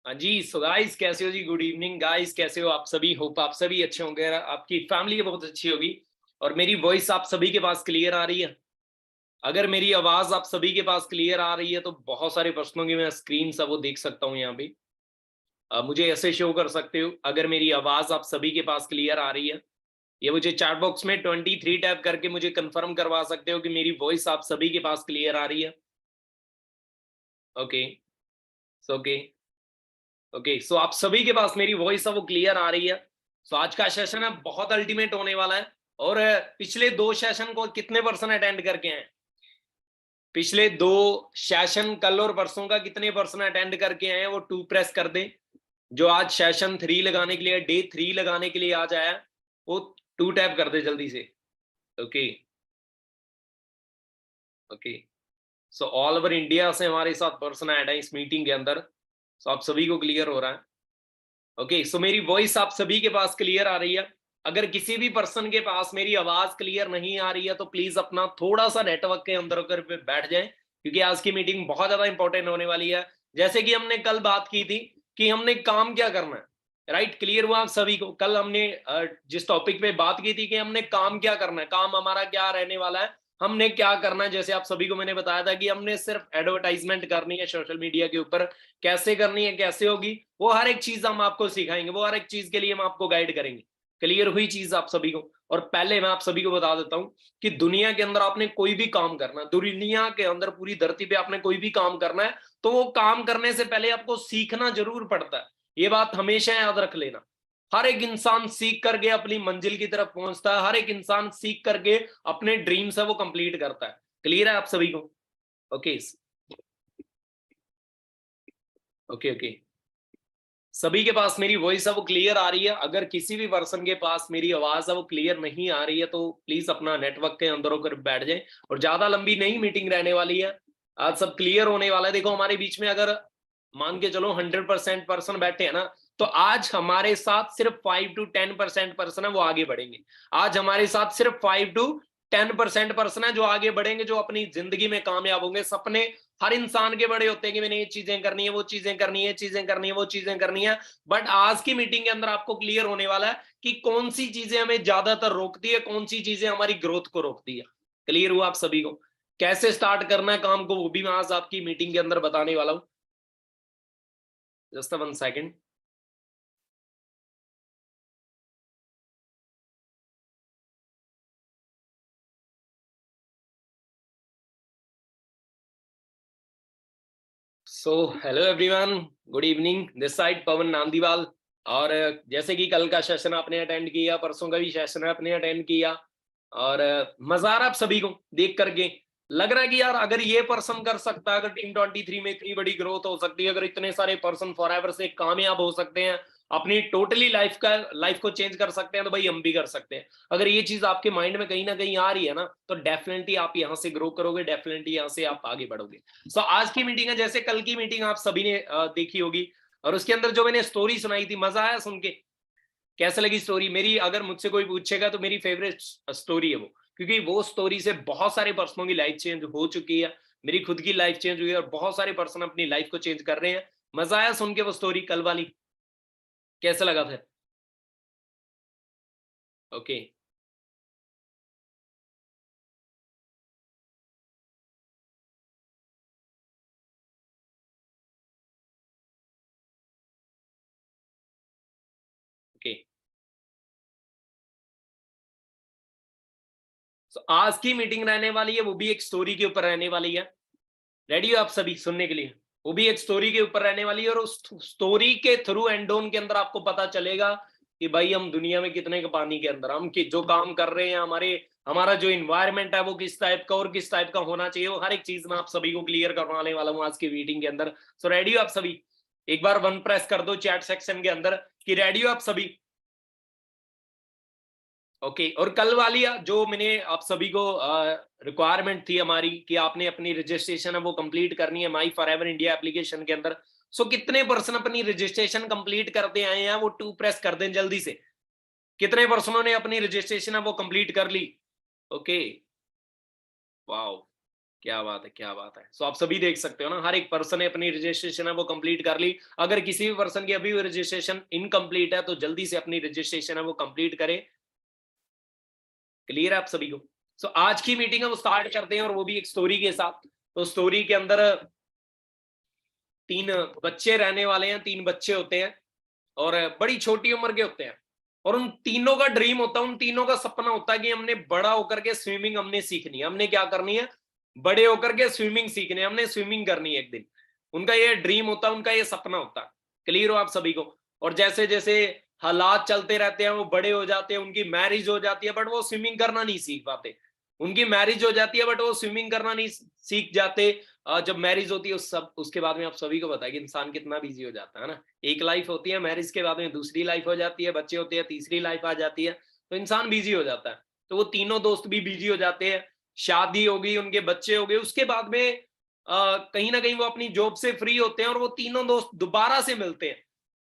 हाँ जी। So guys कैसे हो जी? गुड इवनिंग गाइस, कैसे हो आप सभी? होप आप सभी अच्छे होंगे, आपकी फैमिली बहुत अच्छी होगी। और मेरी वॉइस आप सभी के पास क्लियर आ रही है? अगर मेरी आवाज आप सभी के पास क्लियर आ रही है तो बहुत सारे प्रश्नों की मैं स्क्रीन सा वो देख सकता हूँ यहाँ पे। मुझे ऐसे शो कर सकते हो अगर मेरी आवाज आप सभी के पास क्लियर आ रही है। ये मुझे चैट बॉक्स में 23 टैप करके मुझे कंफर्म करवा सकते हो कि मेरी वॉइस आप सभी के पास क्लियर आ रही है। ओके। ओके। ओके, सो आप सभी के पास मेरी वॉइस है वो क्लियर आ रही है। सो आज का सेशन है बहुत अल्टीमेट होने वाला है। और पिछले दो सेशन को कितने पर्सन अटेंड करके हैं? पिछले दो सेशन कल और परसों का कितने पर्सन अटेंड करके आए हैं वो टू प्रेस कर दें। जो आज सेशन 3 लगाने के लिए, डे 3 लगाने के लिए आज आया है, वो टू टैप कर दे जल्दी से। Okay. Okay. So all over India से हमारे साथ पर्सन ऐड है इस मीटिंग के अंदर। सो आप सभी को क्लियर हो रहा है? ओके, सो मेरी वॉइस आप सभी के पास क्लियर आ रही है? अगर किसी भी पर्सन के पास मेरी आवाज क्लियर नहीं आ रही है तो प्लीज अपना थोड़ा सा नेटवर्क के अंदर होकर बैठ जाएं, क्योंकि आज की मीटिंग बहुत ज्यादा इंपॉर्टेंट होने वाली है। जैसे कि हमने कल बात की थी कि हमने काम क्या करना है, राइट? क्लियर हुआ आप सभी को? कल हमने जिस टॉपिक पे बात की थी कि हमने काम क्या करना है, काम हमारा क्या रहने वाला है, हमने क्या करना है। जैसे आप सभी को मैंने बताया था कि हमने सिर्फ एडवर्टाइजमेंट करनी है सोशल मीडिया के ऊपर। कैसे करनी है, कैसे होगी, वो हर एक चीज हम आपको सिखाएंगे, वो हर एक चीज के लिए हम आपको गाइड करेंगे। क्लियर हुई चीज आप सभी को? और पहले मैं आप सभी को बता देता हूं कि दुनिया के अंदर आपने कोई भी काम करना है, दुनिया के अंदर पूरी धरती पे आपने कोई भी काम करना है, तो वो काम करने से पहले आपको सीखना जरूर पड़ता है। ये बात हमेशा याद रख लेना। हर एक इंसान सीख करके अपनी मंजिल की तरफ पहुंचता है, हर एक इंसान सीख करके अपने ड्रीम्स है वो कंप्लीट करता है। क्लियर है आप सभी को? ओके। ओके। ओके, सभी के पास मेरी वॉइस है वो क्लियर आ रही है? अगर किसी भी पर्सन के पास मेरी आवाज है वो क्लियर नहीं आ रही है तो प्लीज अपना नेटवर्क के अंदर होकर बैठ जाए। और ज्यादा लंबी नहीं मीटिंग रहने वाली है, आज सब क्लियर होने वाला है। देखो हमारे बीच में अगर मान के चलो 100% पर्सन बैठे हैं ना, तो आज हमारे साथ सिर्फ 5 to 10% पर्सन है वो आगे बढ़ेंगे। आज हमारे साथ सिर्फ 5 to 10% पर्सन है जो आगे बढ़ेंगे, जो अपनी जिंदगी में कामयाब होंगे। सपने हर इंसान के बड़े होते हैं कि मैंने ये चीजें करनी है, वो चीजें करनी है, चीजें करनी है, वो चीजें करनी है। बट आज की मीटिंग के अंदर आपको क्लियर होने वाला है कि कौन सी चीजें हमें ज्यादातर रोकती है, कौन सी चीजें हमारी ग्रोथ को रोकती है। क्लियर हुआ आप सभी को? कैसे स्टार्ट करना है काम को वो भी मैं आज आपकी मीटिंग के अंदर बताने वाला हूं। Just 1 second. So hello everyone, good evening, this side Pawan Nandiwal. और जैसे कि कल का सेशन आपने अटेंड किया, परसों का भी सेशन आपने अटेंड किया, और मजा आ रहा आप सभी को देख करके? लग रहा है कि यार अगर ये पर्सन कर सकता है, अगर टीम 23 में इतनी बड़ी ग्रोथ हो सकती है, अगर इतने सारे पर्सन फॉरएवर से कामयाब हो सकते हैं, अपनी टोटली लाइफ को चेंज कर सकते हैं, तो भाई हम भी कर सकते हैं। अगर ये चीज आपके माइंड में कहीं ना कहीं आ रही है ना, तो डेफिनेटली आप यहाँ से ग्रो करोगे, डेफिनेटली यहाँ से आप आगे बढ़ोगे। सो आज की मीटिंग है, जैसे कल की मीटिंग आप सभी ने देखी होगी, और उसके अंदर जो मैंने स्टोरी सुनाई थी, मजा आया सुन के? कैसे लगी स्टोरी मेरी? अगर मुझसे कोई पूछेगा तो मेरी फेवरेट स्टोरी है वो, क्योंकि वो स्टोरी से बहुत सारे पर्सनों की लाइफ चेंज हो चुकी है। मेरी खुद की लाइफ चेंज हुई है, और बहुत सारे पर्सन अपनी लाइफ को चेंज कर रहे हैं। मजा आया सुन के वो स्टोरी कल वाली? कैसा लगा था? ओके। ओके, सो आज की मीटिंग रहने वाली है वो भी एक स्टोरी के ऊपर रहने वाली है। रेडी हो आप सभी सुनने के लिए? वो भी एक स्टोरी के ऊपर रहने वाली है, और उस स्टोरी के थ्रू एंड ऑन के अंदर आपको पता चलेगा कि भाई हम दुनिया में कितने के पानी के अंदर, हम जो काम कर रहे हैं, हमारा जो इन्वायरमेंट है वो किस टाइप का और किस टाइप का होना चाहिए, वो हर एक चीज मैं आप सभी को क्लियर करवाने वाला हूँ आज की मीटिंग के अंदर। सो रेडी हो आप सभी? एक बार वन प्रेस कर दो चैट सेक्शन के अंदर कि रेडी हो आप सभी। ओके, और कल वाली जो मैंने आप सभी को रिक्वायरमेंट थी हमारी कि आपने अपनी रजिस्ट्रेशन है वो कंप्लीट करनी है माई फॉर एवर इंडिया एप्लीकेशन के अंदर। सो कितने पर्सन अपनी रजिस्ट्रेशन कंप्लीट करते आए हैं? वो टू प्रेस कर दें जल्दी से। कितने पर्सनों ने अपनी रजिस्ट्रेशन है वो कंप्लीट कर ली? ओके, वाओ, क्या बात है, क्या बात है। सो आप सभी देख सकते हो ना, हर एक पर्सन ने अपनी रजिस्ट्रेशन है वो कंप्लीट कर ली। अगर किसी भी पर्सन की अभी रजिस्ट्रेशन इनकम्प्लीट है तो जल्दी से अपनी रजिस्ट्रेशन है वो कंप्लीट करे। क्लियर है आप सभी को? सो आज की मीटिंग है वो स्टार्ट करते हैं, और वो भी एक स्टोरी के साथ। तो स्टोरी के अंदर 3 बच्चे रहने वाले हैं, 3 बच्चे होते हैं और बड़ी छोटी उम्र के होते हैं, और उन तीनों का ड्रीम होता है, उन तीनों का सपना होता है कि हमने बड़ा होकर के स्विमिंग हमने सीखनी है। हमने क्या करनी है? बड़े होकर के स्विमिंग सीखनी है, हमने स्विमिंग करनी है एक दिन। उनका ये ड्रीम होता है, उनका ये सपना होता है। क्लियर हो आप सभी को? और जैसे जैसे हालात चलते रहते हैं, वो बड़े हो जाते हैं, उनकी मैरिज हो जाती है, बट वो स्विमिंग करना नहीं सीख पाते। उनकी मैरिज हो जाती है बट वो स्विमिंग करना नहीं सीख जाते। जब मैरिज होती है उसके बाद में आप सभी को पता है कि इंसान कितना बिजी हो जाता है ना। एक लाइफ होती है, मैरिज के बाद में दूसरी लाइफ हो जाती है, बच्चे होते हैं, तीसरी लाइफ आ जाती है, तो इंसान बिजी हो जाता है। तो वो तीनों दोस्त भी बिजी हो जाते हैं, शादी हो गई, उनके बच्चे हो गए, उसके बाद में कहीं ना कहीं वो अपनी जॉब से फ्री होते हैं और वो तीनों दोस्त दोबारा से मिलते हैं।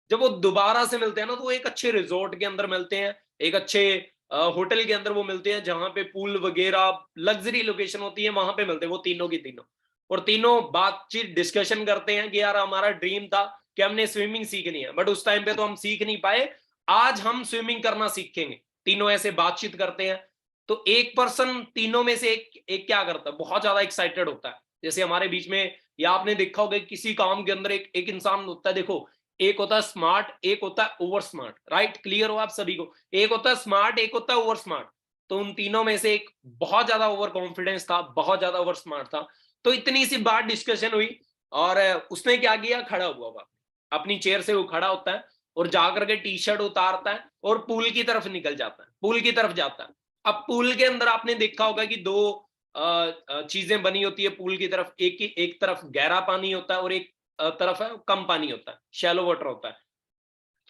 जब वो दोबारा से मिलते हैं ना, तो वो एक अच्छे रिजॉर्ट के अंदर मिलते हैं, एक अच्छे होटल के अंदर वो मिलते हैं, जहां पे पूल वगैरह लग्जरी लोकेशन होती है, वहां पे मिलते हैं वो तीनों की तीनों। और तीनों बातचीत डिस्कशन करते हैं कि यार हमारा ड्रीम था कि हमने स्विमिंग सीखनी है, बट उस टाइम पे तो हम सीख नहीं पाए, आज हम स्विमिंग करना सीखेंगे। तीनों ऐसे बातचीत करते हैं। तो एक पर्सन तीनों में से एक क्या करता है, बहुत ज्यादा एक्साइटेड होता है। जैसे हमारे बीच में, या आपने देखा होगा किसी काम के अंदर एक इंसान होता है, देखो, एक होता है स्मार्ट, एक होता है ओवर स्मार्ट। राइट? क्लियर हो आप सभी को? एक होता है स्मार्ट, एक होता है ओवर स्मार्ट। तो उन तीनों में से एक बहुत ज्यादा ओवर कॉन्फिडेंस था, बहुत ज्यादा ओवर स्मार्ट था। तो इतनी सी बात डिस्कशन हुई, और उसने क्या किया, खड़ा हुआ हुआ अपनी चेयर से वो खड़ा होता है, और जाकर के टी शर्ट उतारता है और पूल की तरफ निकल जाता है, पूल की तरफ जाता है। अब पूल के अंदर आपने देखा होगा कि दो चीजें बनी होती है पूल की तरफ। एक तरफ गहरा पानी होता है और एक तरफ है कम पानी होता है, शैलो वाटर होता है।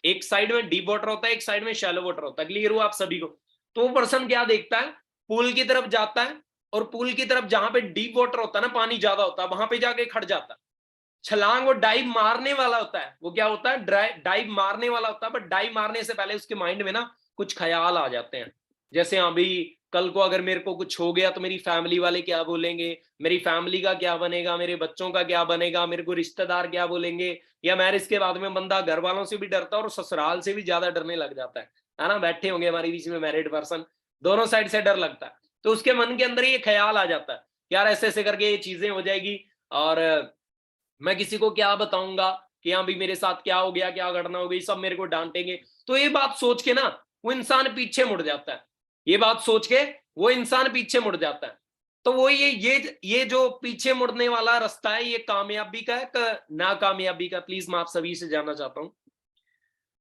एक साइड में डीप वाटर होता है, एक साइड में शैलो वाटर होता है। क्लियर हुआ आप सभी को? तो वो पर्सन क्या देखता है, पूल की तरफ जाता है, और पूल की तरफ जहां पे डीप वाटर होता है ना, पानी ज्यादा होता है, वहां पे जाके खड़ जाता है। छलांग वो डाइव मारने वाला होता है, वो क्या होता है, डाइव मारने वाला होता है, बट डाइव मारने से पहले उसके माइंड में ना कुछ ख्याल आ जाते हैं। जैसे अभी कल को अगर मेरे को कुछ हो गया तो मेरी फैमिली वाले क्या बोलेंगे, मेरी फैमिली का क्या बनेगा, मेरे बच्चों का क्या बनेगा, मेरे को रिश्तेदार क्या बोलेंगे। या मैरिज के बाद में बंदा घर वालों से भी डरता है और ससुराल से भी ज्यादा डरने लग जाता है ना। बैठे होंगे हमारे बीच में मैरिड पर्सन, दोनों साइड से डर लगता है। तो उसके मन के अंदर ये ख्याल आ जाता है, यार ऐसे ऐसे करके ये चीजें हो जाएगी, और मैं किसी को क्या बताऊंगा कि हाँ भी मेरे साथ क्या हो गया, क्या घटना हो गई, सब मेरे को डांटेंगे। तो ये बात सोच के ना वो इंसान पीछे मुड़ जाता है। ये बात सोच के वो इंसान पीछे मुड़ जाता है। तो वो ये जो पीछे मुड़ने वाला रास्ता है, ये कामयाबी का है नाकामयाबी का? प्लीज मैं आप सभी से जानना चाहता हूं,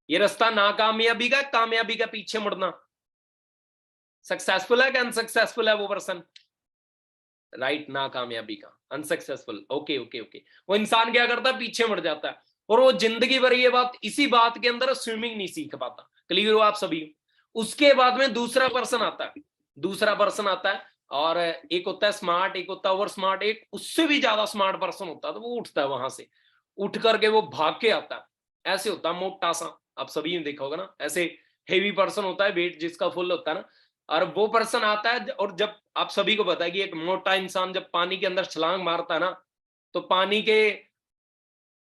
ये रास्ता नाकामयाबी का, कामयाबी का पीछे मुड़ना? सक्सेसफुल है कि अनसक्सेसफुल है वो पर्सन? राइट, नाकामयाबी का, अनसक्सेसफुल। Okay okay okay. वो इंसान क्या करता है, पीछे मुड़ जाता है, और वो जिंदगी भर ये बात, इसी बात के अंदर स्विमिंग नहीं सीख पाता। क्लियर हो आप सभी? उसके बाद में दूसरा पर्सन आता है, दूसरा पर्सन आता है, और एक होता है स्मार्ट, एक होता है ओवर स्मार्ट, एक उससे भी ज्यादा स्मार्ट पर्सन होता है। तो वो उठता है वहां से, उठ करके वो भाग के आता है। ऐसे होता है मोटा सा, आप सभी ने देखा होगा ना, ऐसे हेवी पर्सन होता है, वेट जिसका फुल होता है ना। और वो पर्सन आता है, और जब आप सभी को पता है कि एक मोटा इंसान जब पानी के अंदर छलांग मारता है ना, तो पानी के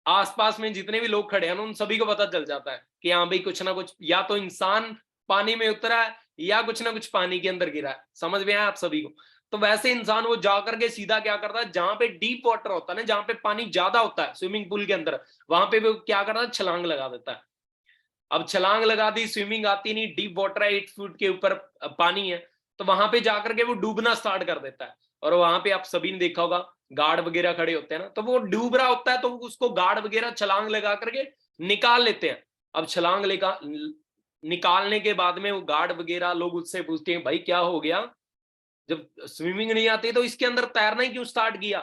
आसपास में जितने भी लोग खड़े हैं ना, उन सभी को पता चल जाता है कि हाँ भाई कुछ ना कुछ, या तो इंसान पानी में उतरा है या कुछ ना कुछ पानी के अंदर गिरा है। समझ में आया आप सभी को? तो वैसे इंसान वो जाकर के सीधा क्या करता है, जहां पे डीप वाटर होता है ना, जहां पे पानी ज्यादा होता है स्विमिंग पूल के अंदर, वहां पे वो क्या करता है, छलांग लगा देता है। अब छलांग लगा दी, स्विमिंग आती नहीं, डीप वाटर है, 8 फुट के ऊपर पानी है, तो वहां पे जाकर के वो डूबना स्टार्ट कर देता है। और वहां पे आप सभी ने देखा होगा गार्ड वगैरह खड़े होते हैं ना, तो वो डूब रहा होता है, तो उसको गार्ड वगैरह छलांग लगा करके निकाल लेते हैं। अब छलांग लेगा निकालने के बाद में वो गार्ड वगैरह लोग उससे पूछते हैं, भाई क्या हो गया, जब स्विमिंग नहीं आती तो इसके अंदर तैरना ही क्यों स्टार्ट किया,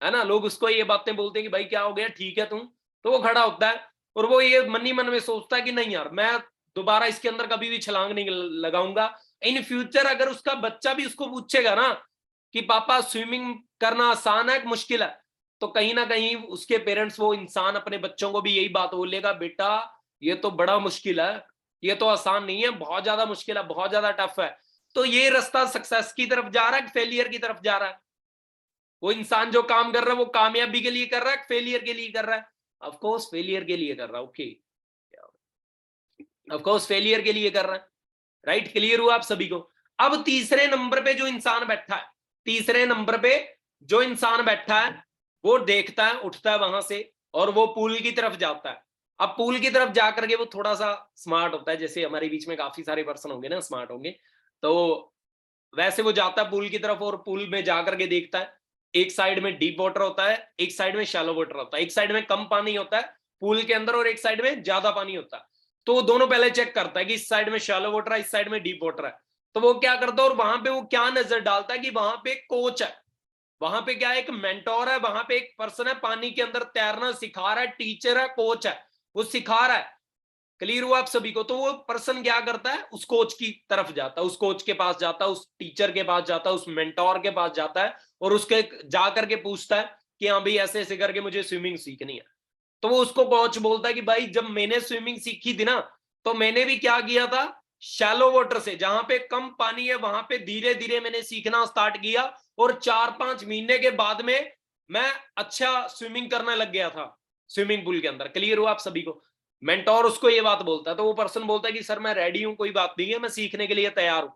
है ना। लोग उसको ये बातें बोलते हैं कि भाई क्या हो गया, ठीक है तुम। तो वो खड़ा होता है, और वो ये मन ही मन में सोचता है कि नहीं यार, मैं दोबारा इसके अंदर कभी भी छलांग नहीं लगाऊंगा। इन फ्यूचर अगर उसका बच्चा भी उसको पूछेगा ना कि पापा स्विमिंग करना आसान है कि मुश्किल है, तो कहीं ना कहीं उसके पेरेंट्स, वो इंसान अपने बच्चों को भी यही बात बोलेगा, बेटा ये तो बड़ा मुश्किल है, ये तो आसान नहीं है, बहुत ज्यादा मुश्किल है, बहुत ज्यादा टफ है। तो ये रास्ता सक्सेस की तरफ जा रहा है कि फेलियर की तरफ जा रहा है? वो इंसान जो काम कर रहा है वो कामयाबी के लिए कर रहा है, फेलियर के लिए कर रहा है? ऑफ कोर्स फेलियर के लिए कर रहा है। ओके, ऑफ कोर्स फेलियर के लिए कर रहा है। राइट, क्लियर हुआ आप सभी को? अब तीसरे नंबर पे जो इंसान बैठा है, तीसरे नंबर पे जो इंसान बैठा है, वो देखता है, उठता है वहां से और वो पूल की तरफ जाता है। अब पूल की तरफ जाकर के वो थोड़ा सा स्मार्ट होता है, जैसे हमारे बीच में काफी सारे पर्सन होंगे ना स्मार्ट होंगे, तो वैसे वो जाता है पूल की तरफ और पूल में जाकर के देखता है, एक साइड में डीप वाटर होता है, एक साइड में शैलो वाटर होता है, एक साइड में कम पानी होता है पूल के अंदर और एक साइड में ज्यादा पानी होता है। तो वो दोनों पहले चेक करता है कि इस साइड में शैलो वाटर है, इस साइड में डीप वाटर है। तो वो क्या करता है और वहां पे वो क्या नजर डालता है कि वहां पे कोच है, वहां पे क्या है, एक मेंटोर है, वहां पे एक पर्सन है पानी के अंदर तैरना सिखा रहा है, टीचर है, कोच है, वो सिखा रहा है। क्लियर हुआ आप सभी को? तो वो पर्सन क्या करता है, उस कोच की तरफ जाता है, उस कोच के पास जाता है, उस टीचर के पास जाता है, उस मेंटोर के पास जाता है और उसके जा करके पूछता है कि हाँ भाई ऐसे ऐसे करके मुझे स्विमिंग सीखनी है। तो वो उसको कोच बोलता है कि भाई जब मैंने स्विमिंग सीखी थी ना, तो मैंने भी क्या किया था, शैलो वाटर से जहां पे कम पानी है वहां पे धीरे धीरे मैंने सीखना स्टार्ट किया और 4-5 महीने के बाद में मैं अच्छा स्विमिंग करने लग गया था स्विमिंग पूल के अंदर। क्लियर हुआ आप सभी को? मेंटोर उसको ये बात बोलता है, तो वो पर्सन बोलता है कि सर मैं रेडी हूं, कोई बात नहीं है, मैं सीखने के लिए तैयार हूं।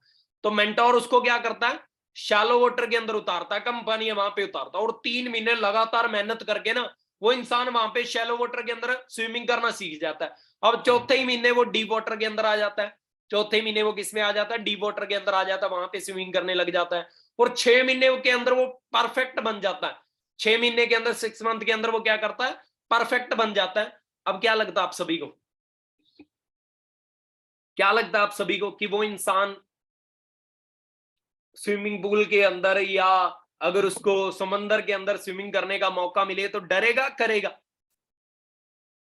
तो मेंटोर उसको क्या करता है, शैलो वाटर के अंदर उतारता है, कम पानी है वहां पे उतारता है और 3 महीने लगातार मेहनत करके ना वो इंसान वहां पे शैलो वाटर के अंदर स्विमिंग करना सीख जाता है। अब चौथे ही महीने वो डीप वाटर के अंदर आ जाता है, चौथे महीने वो किसमें आ जाता है, डीप वाटर के अंदर आ जाता है, वहां पे स्विमिंग करने लग जाता है और 6 महीने के अंदर वो परफेक्ट बन जाता है। 6 महीने के अंदर, 6 मंथ के अंदर वो क्या करता है, परफेक्ट बन जाता है। अब क्या लगता है आप सभी को, क्या लगता है आप सभी को कि वो इंसान स्विमिंग पूल के अंदर या अगर उसको समंदर के अंदर स्विमिंग करने का मौका मिले तो डरेगा, करेगा?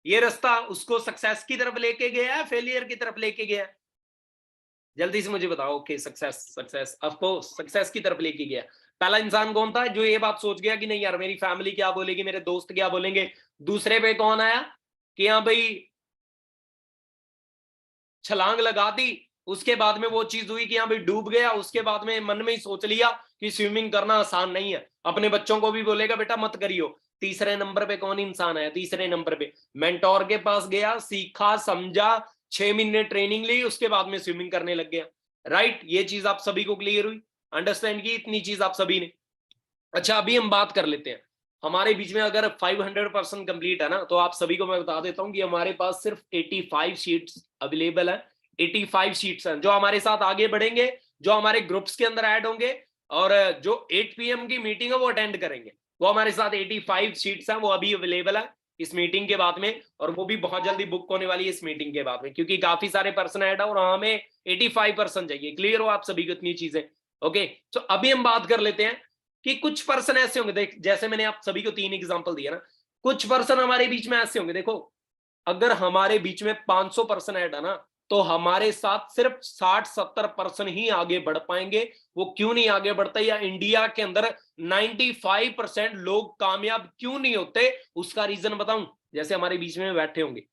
ये रास्ता उसको सक्सेस की तरफ लेके गया है, फेलियर की तरफ लेके गया है? जल्दी से मुझे बताओ। Okay, success, success, of course success की तरफ लेके गया। पहला इंसान कौन था जो ये बात सोच गया कि नहीं यार मेरी फैमिली क्या बोलेगी, मेरे दोस्त क्या बोलेंगे? दूसरे पे कौन आया कि हाँ भाई छलांग लगा दी, उसके बाद में वो चीज हुई कि हाँ भाई डूब गया, उसके बाद में मन में ही सोच लिया कि स्विमिंग करना आसान नहीं है, अपने बच्चों को भी बोलेगा बेटा मत करियो। तीसरे नंबर पे कौन इंसान है? तीसरे नंबर पे मेंटोर के पास गया, सीखा, समझा, 6 महीने ट्रेनिंग ली, उसके बाद में स्विमिंग करने लग गया। राइट, ये चीज आप सभी को क्लियर हुई, अंडरस्टैंड की इतनी चीज आप सभी ने? अच्छा, अभी हम बात कर लेते हैं हमारे बीच में अगर 500% कंप्लीट है ना, तो आप सभी को मैं बता देता हूं कि हमारे पास सिर्फ 85 शीट्स अवेलेबल है। 85 शीट्स हैं जो हमारे साथ आगे बढ़ेंगे, जो हमारे ग्रुप्स के अंदर ऐड होंगे और जो 8 PM की मीटिंग है वो अटेंड करेंगे, वो हमारे साथ 85 शीट्स हैं, वो अभी अवेलेबल है इस मीटिंग के बाद में, और वो भी बहुत जल्दी बुक होने वाली है इस मीटिंग के बाद में, क्योंकि काफी सारे पर्सन ऐड है और हमें 85% चाहिए। क्लियर हो आप सभी को इतनी चीजें? ओके, तो अभी हम बात कर लेते हैं कि कुछ पर्सन ऐसे होंगे, देख जैसे मैंने आप सभी को 3 एग्जांपल दिया ना, कुछ पर्सन हमारे बीच में ऐसे होंगे, देखो अगर हमारे बीच में 500 पर्सन ऐड है ना, तो हमारे साथ सिर्फ 60-70% ही आगे बढ़ पाएंगे। वो क्यों नहीं आगे बढ़ते, या इंडिया के अंदर 95% लोग कामयाब क्यों नहीं होते, उसका रीजन बताऊं? जैसे हमारे बीच में बैठे होंगे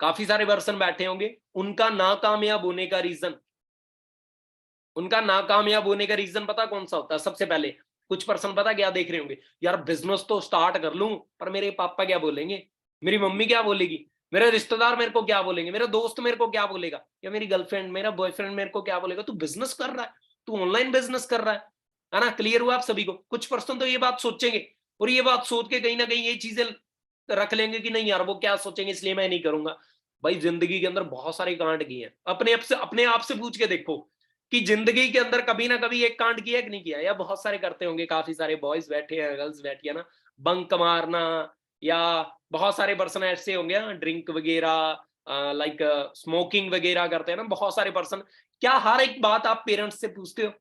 काफी सारे पर्सन बैठे होंगे, उनका नाकामयाब होने का रीजन, उनका नाकामयाब होने का रीजन पता कौन सा होता है? सबसे पहले कुछ पर्सन पता क्या देख रहे होंगे, यार बिजनेस तो स्टार्ट कर लूं पर मेरे पापा क्या बोलेंगे, मेरी मम्मी क्या बोलेगी, मेरे रिश्तेदार मेरे को क्या बोलेंगे, मेरा दोस्त मेरे को क्या बोलेगा, या मेरी गर्लफ्रेंड मेरा बॉयफ्रेंड मेरे को क्या बोलेगा, तू बिजनेस कर रहा है, तू ऑनलाइन बिजनेस कर रहा है ना? क्लियर हुआ आप सभी को? कुछ पर्सन तो ये बात सोचेंगे और ये बात सोच के कहीं ना कहीं ये चीजें रख लेंगे कि नहीं यार वो क्या सोचेंगे इसलिए मैं नहीं करूंगा। भाई जिंदगी के अंदर बहुत सारे कांड किए हैं, अपने आप से पूछ के देखो कि जिंदगी के अंदर कभी ना कभी एक कांड किया कि नहीं किया, या बहुत सारे करते होंगे, काफी सारे बॉयज बैठे हैं, गर्ल्स बैठी है ना, बंक मारना, या बहुत सारे पर्सन ऐसे होंगे ना ड्रिंक वगैरह, लाइक स्मोकिंग वगैरह करते हैं ना बहुत सारे पर्सन। क्या हर एक बात आप पेरेंट्स से पूछते हो?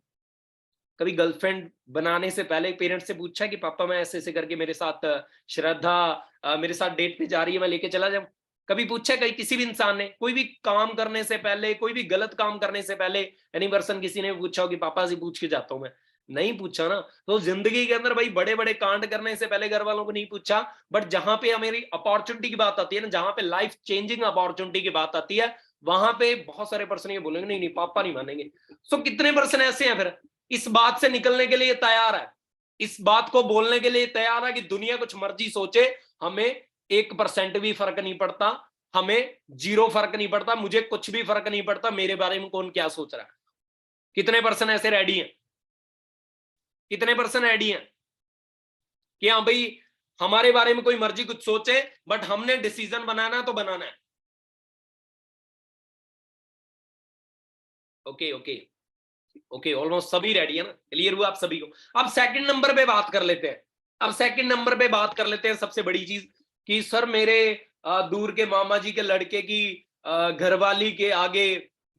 कभी गर्लफ्रेंड बनाने से पहले पेरेंट्स से पूछा कि पापा मैं ऐसे ऐसे करके मेरे साथ श्रद्धा मेरे साथ डेट पे जा रही है, मैं लेके चला जाऊं? कभी पूछा कहीं किसी भी इंसान ने? कोई भी काम करने से पहले, कोई भी गलत काम करने से पहले एनी पर्सन किसी ने पूछा हो कि पापा से पूछ के जाता हूं मैं? नहीं पूछा ना। तो जिंदगी के अंदर भाई बड़े बड़े कांड करने से पहले घर वालों को नहीं पूछा, बट जहां पे हमारी अपॉर्चुनिटी की बात आती है ना, जहां पे लाइफ चेंजिंग अपॉर्चुनिटी की बात आती है, वहां पे बहुत सारे पर्सन ये बोलेंगे नहीं नहीं पापा नहीं मानेंगे। सो कितने पर्सन ऐसे हैं फिर इस बात से निकलने के लिए तैयार है इस बात को बोलने के लिए तैयार है कि दुनिया कुछ मर्जी सोचे, हमें 1% भी फर्क नहीं पड़ता, हमें 0 फर्क नहीं पड़ता, मुझे कुछ भी फर्क नहीं पड़ता मेरे बारे में कौन क्या सोच रहा है। कितने परसेंट ऐसे रेडी हैं? कितने परसेंट रेडी हैं कि हाँ भाई हमारे बारे में कोई मर्जी कुछ सोचे, बट हमने डिसीजन बनाना है तो बनाना है। ओके ओके ओके, ऑलमोस्ट सभी रेडी है ना, क्लियर हुआ आप सभी को। अब सेकंड नंबर पे बात कर लेते हैं। अब सेकंड नंबर पे बात कर लेते हैं सबसे बड़ी चीज कि सर मेरे दूर के मामा जी के लड़के की घरवाली के आगे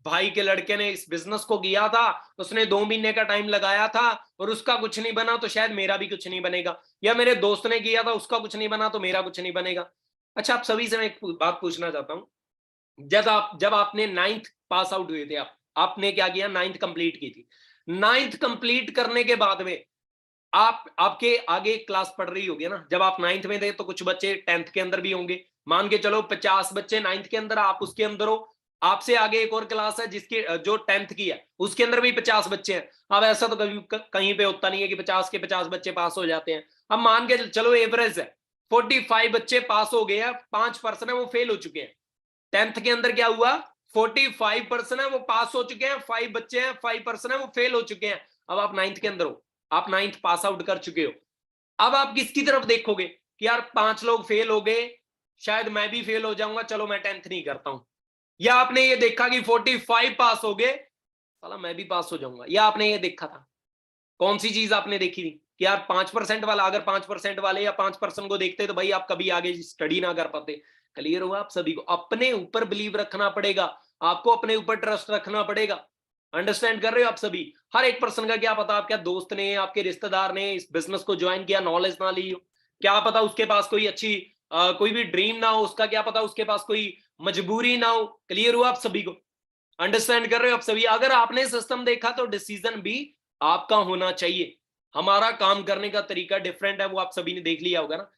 भाई के लड़के ने इस बिजनेस को किया था, उसने 2 महीने का टाइम लगाया था और उसका कुछ नहीं बना, तो शायद मेरा भी कुछ नहीं बनेगा। या मेरे दोस्त ने किया था, उसका कुछ नहीं बना, तो मेरा कुछ नहीं बनेगा। अच्छा, आप सभी से मैं एक बात पूछना चाहता हूँ, जब आपने 9th पास आउट हुए थे, आपने क्या किया, 9th कंप्लीट की थी। 9th कंप्लीट करने के बाद में आपके आगे क्लास पढ़ रही होगी ना। जब आप 9th में थे तो कुछ बच्चे 10th के अंदर भी होंगे, मान के चलो 50 बच्चे 9th के अंदर, आप उसके अंदर हो। आपसे आगे एक और क्लास है जिसकी जो 10th की है, उसके अंदर भी 50 बच्चे हैं। अब ऐसा तो कभी कहीं पे होता नहीं है कि 50 के 50 बच्चे पास हो जाते हैं। अब मान के चलो एवरेज है 45 बच्चे पास हो गए हैं, 5% है वो फेल हो चुके हैं। 10th के अंदर क्या हुआ, 45% है वो पास हो चुके हैं, 5 बच्चे हैं 5% है वो फेल हो चुके हैं। अब आप 9th के अंदर हो, आप 9th पास आउट कर चुके हो। अब आप किसकी तरफ देखोगे कि यार 5 लोग फेल हो गए, शायद मैं भी फेल हो जाऊंगा, चलो मैं 10th नहीं करता हूं। या आपने ये देखा कि 45 पास हो गए, साला मैं भी पास हो जाऊंगा। या आपने ये देखा था, कौन सी चीज आपने देखी थी कि यार 5% वाला, अगर 5% वाले या 5% को देखते तो भाई आप कभी आगे स्टडी ना कर पाते। क्लियर हुआ आप सभी को? अपने ऊपर बिलीव रखना पड़ेगा, आपको अपने ऊपर ट्रस्ट रखना पड़ेगा। अंडरस्टैंड कर रहे हो आप सभी? हर एक पर्सन का क्या पता आपके दोस्त ने, आपके रिश्तेदार ने इस बिजनेस को ज्वाइन किया, नॉलेज ना ली हो, क्या पता उसके पास कोई अच्छी कोई भी ड्रीम ना हो उसका, क्या पता उसके पास कोई मजबूरी ना हो। क्लियर हुआ आप सभी को? अंडरस्टैंड कर रहे हो आप सभी? अगर आपने सिस्टम देखा तो डिसीजन भी आपका होना चाहिए। हमारा काम करने का तरीका डिफरेंट है, वो आप सभी ने देख लिया होगा ना।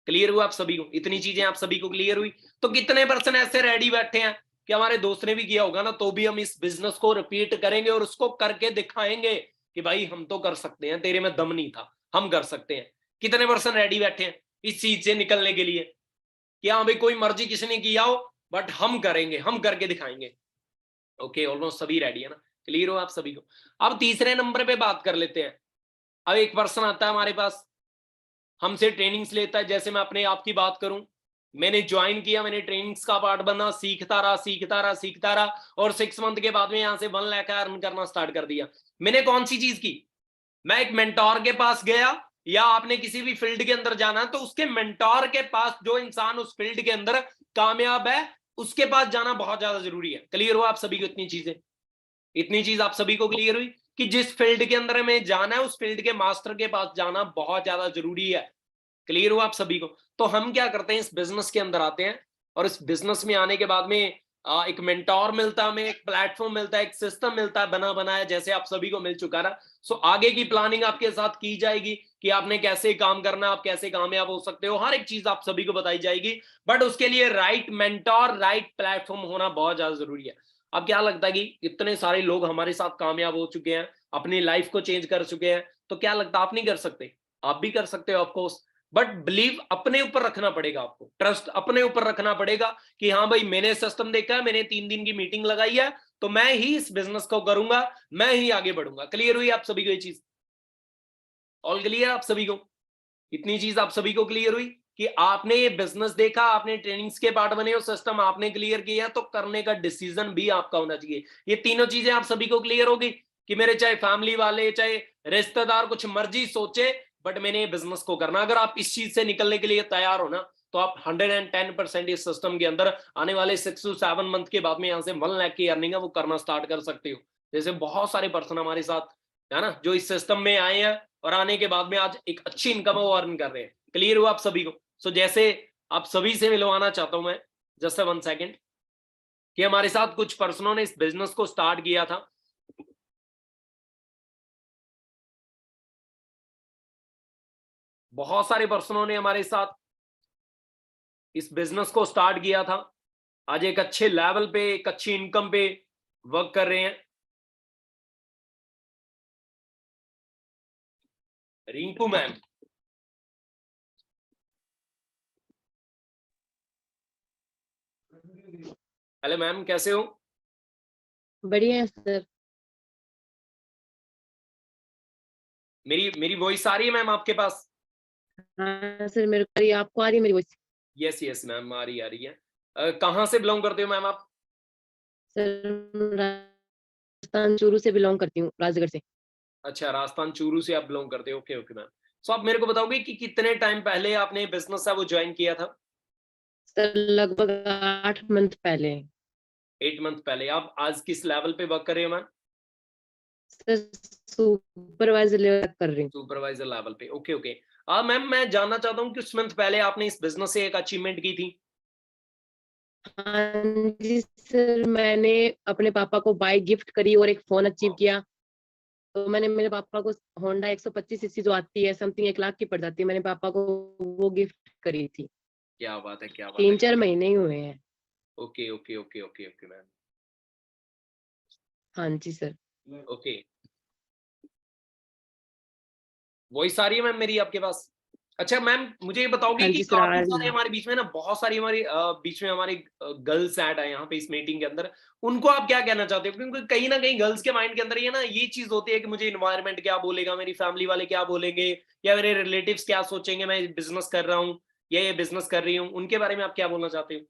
क्लियर हुआ आप सभी को? इतनी चीजें आप सभी को क्लियर हुई? तो कितने परसेंट ऐसे रेडी बैठे हैं कि हमारे दोस्त ने भी किया होगा ना, तो भी हम इस बिजनेस को रिपीट करेंगे और उसको करके दिखाएंगे कि भाई हम तो कर सकते हैं, तेरे में दम नहीं था, हम कर सकते हैं। कितने परसेंट रेडी बैठे हैं इस चीज से निकलने के लिए कि हाँ भाई कोई मर्जी किसी ने किया हो, बट हम करेंगे, हम करके दिखाएंगे। ओके, ऑलमोस्ट सभी रेडी है ना? क्लियर हो आप सभी को? अब तीसरे नंबर पे बात कर लेते हैं। अब एक पर्सन आता है हमारे पास, हमसे ट्रेनिंग्स लेता है। जैसे मैं अपने आप की बात करूं, मैंने ज्वाइन किया, मैंने ट्रेनिंग्स का पार्ट बना, सीखता रहा सीखता रहा सीखता रहा, और 6 मंथ के बाद में यहां से 1 लाख अर्न करना स्टार्ट कर दिया। मैंने कौन सी चीज की? मैं एक मेंटोर के पास गया, या आपने किसी भी फील्ड के अंदर जाना तो उसके मेंटोर के पास, जो इंसान उस फील्ड के अंदर कामयाब है उसके पास जाना बहुत ज्यादा जरूरी है। क्लियर हुआ आप सभी को? इतनी चीजें, इतनी चीज आप सभी को क्लियर हुई कि जिस फील्ड के अंदर हमें जाना है उस फील्ड के मास्टर के पास जाना बहुत ज्यादा जरूरी है। क्लियर हुआ आप सभी को? तो हम क्या करते हैं, इस बिजनेस के अंदर आते हैं, और इस बिजनेस में आने के बाद में एक मेंटोर मिलता है हमें, एक प्लेटफॉर्म मिलता है, एक सिस्टम मिलता है बना बनाया, जैसे आप सभी को मिल चुका है। सो आगे की प्लानिंग आपके साथ की जाएगी कि आपने कैसे काम करना, आप कैसे कामयाब हो सकते हो, हर एक चीज आप सभी को बताई जाएगी। बट उसके लिए राइट मेंटोर, राइट प्लेटफॉर्म होना बहुत ज्यादा जरूरी है। अब क्या लगता है कि इतने सारे लोग हमारे साथ कामयाब हो चुके हैं, अपनी लाइफ को चेंज कर चुके हैं, तो क्या लगता है आप नहीं कर सकते? आप भी कर सकते हो ऑफकोर्स। बट बिलीव अपने ऊपर रखना पड़ेगा, आपको ट्रस्ट अपने ऊपर रखना पड़ेगा कि हाँ भाई मैंने सिस्टम देखा है, मैंने 3 दिन की मीटिंग लगाई है, तो मैं ही इस बिजनेस को करूंगा, मैं ही आगे बढ़ूंगा। क्लियर हुई आप सभी को ये चीज? ऑल क्लियर आप सभी को? इतनी चीज आप सभी को क्लियर हुई कि आपने ये बिजनेस देखा, आपने ट्रेनिंग्स के पार्ट बने, और सिस्टम आपने क्लियर किया, तो करने का डिसीजन भी आपका होना चाहिए। ये तीनों चीजें आप सभी को क्लियर होगी कि मेरे चाहे फैमिली वाले चाहे रिश्तेदार कुछ मर्जी सोचे, बट मैंने ये बिजनेस को करना। अगर आप इस चीज से निकलने के लिए तैयार हो ना, तो आप 110% इस सिस्टम के अंदर आने वाले 6 to 7 मंथ के बाद में यहाँ से 1 लाख की अर्निंग है वो करना स्टार्ट कर सकते हो। जैसे बहुत सारे पर्सन हमारे साथ है ना, जो इस सिस्टम में आए हैं और आने के बाद में आज एक अच्छी इनकम वो अर्न कर रहे हैं। क्लियर हुआ आप सभी को? सो जैसे आप सभी से मिलवाना चाहता हूं मैं, जस्ट 1 सेकेंड, कि हमारे साथ कुछ पर्सनों ने इस बिजनेस को स्टार्ट किया था। बहुत सारे पर्सनों ने हमारे साथ इस बिजनेस को स्टार्ट किया था, आज एक अच्छे लेवल पे, एक अच्छी इनकम पे वर्क कर रहे हैं। रिंकू मैम, हेलो मैम, कैसे हो? बढ़िया है सर। मेरी वॉइस आ रही है मैम आपके पास? हाँ सर, मेरे को आपको आ रही है मेरी वॉइस? यस यस मैम, आ रही है। कहाँ से बिलोंग करते हो मैम आप? सर राजस्थान चूरू से बिलोंग करती हूँ, राजगढ़ से। अच्छा, राजस्थान चूरू से आप बिलोंग करते हो। Okay okay ma'am. सो आप मेरे को बताओगे कि कितने टाइम पहले आपने बिजनेस है वो ज्वाइन किया था? सर लगभग 8 मंथ पहले। 8 मंथ पहले। आप आज किस लेवल पे वर्क कर रहे हो मैम? सर सुपरवाइजर लेवल कर रही हूँ। सुपरवाइजर लेवल पे। Okay okay. मैम मैं जानना चाहता हूँ कि उस मंथ पहले आपने इस बिजनेस से एक अचीवमेंट की थी। हाँ जी सर, मैंने अपने पापा को बाइक गिफ्ट करी और एक फोन अचीव किया। तो मैंने मेरे पापा को होंडा 125 सीसी जो आती है, समथिंग 1 लाख की पड़ जाती है, मैंने पापा को वो गिफ्ट करी थी। क्या बात है, क्या बात है। 3-4 महीने ही हुए हैं। Okay okay okay okay okay ma'am. हाँ जी सर। ओके, वॉइस आ रही है मैम मेरी आपके पास? अच्छा मैम, मुझे ये बताओगे हाँ कि जी सर, आ काफी रही सारे है। हमारे बीच में ना, बहुत सारी हमारी बीच में हमारी गर्ल्स ऐड है यहाँ पे इस मीटिंग के अंदर। उनको आप क्या कहना चाहते हो? क्योंकि कहीं ना कहीं गर्ल्स के माइंड के अंदर ये ना ये चीज होती है कि मुझे इन्वायरमेंट क्या बोलेगा, मेरी फैमिली वाले क्या बोलेंगे, या मेरे रिलेटिव्स क्या सोचेंगे मैं बिजनेस कर रहा हूँ या ये बिजनेस कर रही हूँ। उनके बारे में आप क्या बोलना चाहते हो?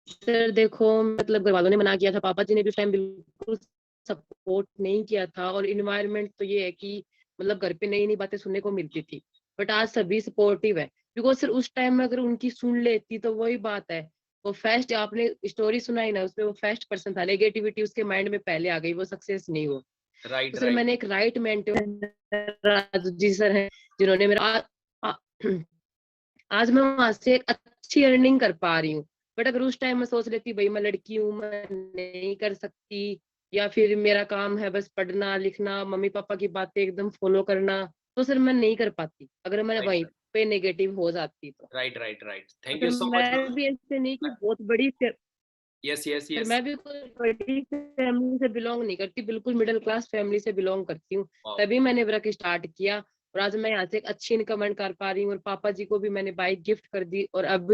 सर देखो, मतलब घर वालों ने मना किया था, पापा जी ने भी उस टाइम बिल्कुल सपोर्ट नहीं किया था। और इन्वायरमेंट तो ये है कि मतलब घर पे नई नई बातें सुनने को मिलती थी। बट आज सभी सपोर्टिव है, बिकॉज सर उस टाइम में अगर उनकी सुन लेती तो वही बात है। वो फर्स्ट आपने स्टोरी सुनाई ना, उसमें वो फर्स्ट पर्सन था, नेगेटिविटी उसके माइंड में पहले आ गई, वो सक्सेस नहीं हो। राइट तो सर राइट। मैंने एक right mentor Raju ji sir हैं, जिन्होंने मेरा आ, आज मैं वहां से एक अच्छी अर्निंग कर पा रही हूँ। बट अगर उस टाइम मैं सोच लेती भाई मैं लड़की हूँ, मैं नहीं कर सकती, या फिर मेरा काम है बस पढ़ना लिखना, मम्मी पापा की बातें एकदम फॉलो करना, तो सर मैं नहीं कर पाती अगर मैं वहीं राइट पे नेगेटिव हो जाती तो। Right right right. तो thank sir you so much मैं मैम। भी ऐसे नहीं कि बहुत बड़ी यस यस सर यस। मैं भी कोई बड़ी फैमिली से बिलोंग नहीं करती, बिल्कुल मिडिल क्लास फैमिली से बिलोंग करती हूँ। तभी मैंने वर्क स्टार्ट किया और आज मैं यहाँ से एक अच्छी इनकम अर्न कर पा रही हूँ। और पापा जी को भी मैंने बाइक गिफ्ट कर दी, और अब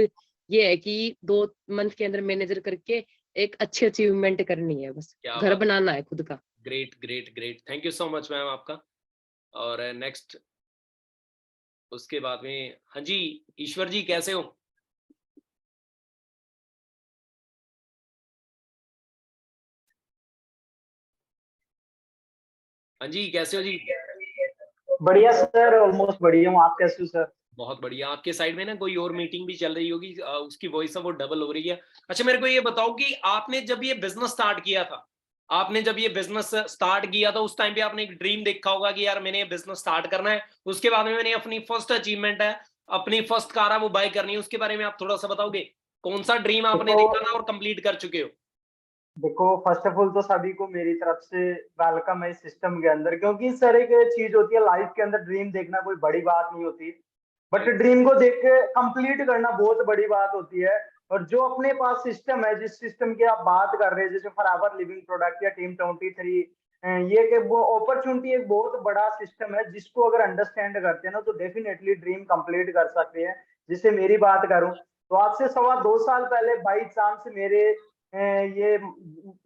ये है कि 2 मंथ के अंदर मैनेजर करके एक अच्छी अचीवमेंट करनी है, बस क्या घर बात। बनाना है खुद का। Great great great, thank you so much ma'am आपका। और नेक्स्ट, उसके बाद में, हाँ जी, ईश्वर जी कैसे हो? हाँ जी, कैसे हो जी? बढ़िया सर, ऑलमोस्ट बढ़िया हूँ। आप कैसे हो सर? बहुत बढ़िया। आपके साइड में ना कोई और मीटिंग भी चल रही होगी, उसकी वॉइस है वो डबल हो रही है। अच्छा मेरे को ये बताओ कि आपने जब ये बिजनेस स्टार्ट किया था, आपने जब ये बिजनेस स्टार्ट किया था उस टाइम पे आपने एक ड्रीम देखा होगा कि यार मैंने ये बिजनेस स्टार्ट करना है, उसके बाद में मैंने अपनी फर्स्ट अचीवमेंट है, अपनी फर्स्ट कार है वो बाय करनी है, उसके बारे में आप थोड़ा सा बताओगे? कौन सा ड्रीम आपने देखो देखा था और कंप्लीट कर चुके हो? देखो, फर्स्ट ऑफ ऑल तो सभी को मेरी तरफ से वेलकम है इस सिस्टम के अंदर, क्योंकि सर एक चीज होती है लाइफ के अंदर, ड्रीम देखना कोई बड़ी बात नहीं होती, बट राइट ड्रीम को देख के कंप्लीट करना बहुत बड़ी बात होती है। और जो अपने पास सिस्टम है, जिस सिस्टम की आप बात कर रहे हैं, जैसे फॉरएवर लिविंग प्रोडक्ट या टीम 23, ये कि वो अपॉर्चुनिटी एक बहुत बड़ा सिस्टम है, जिसको अगर अंडरस्टैंड करते हैं ना तो डेफिनेटली ड्रीम कंप्लीट कर सकते हैं। जिससे मेरी बात करूं तो आज से 2.25 साल पहले बाई चांस मेरे ये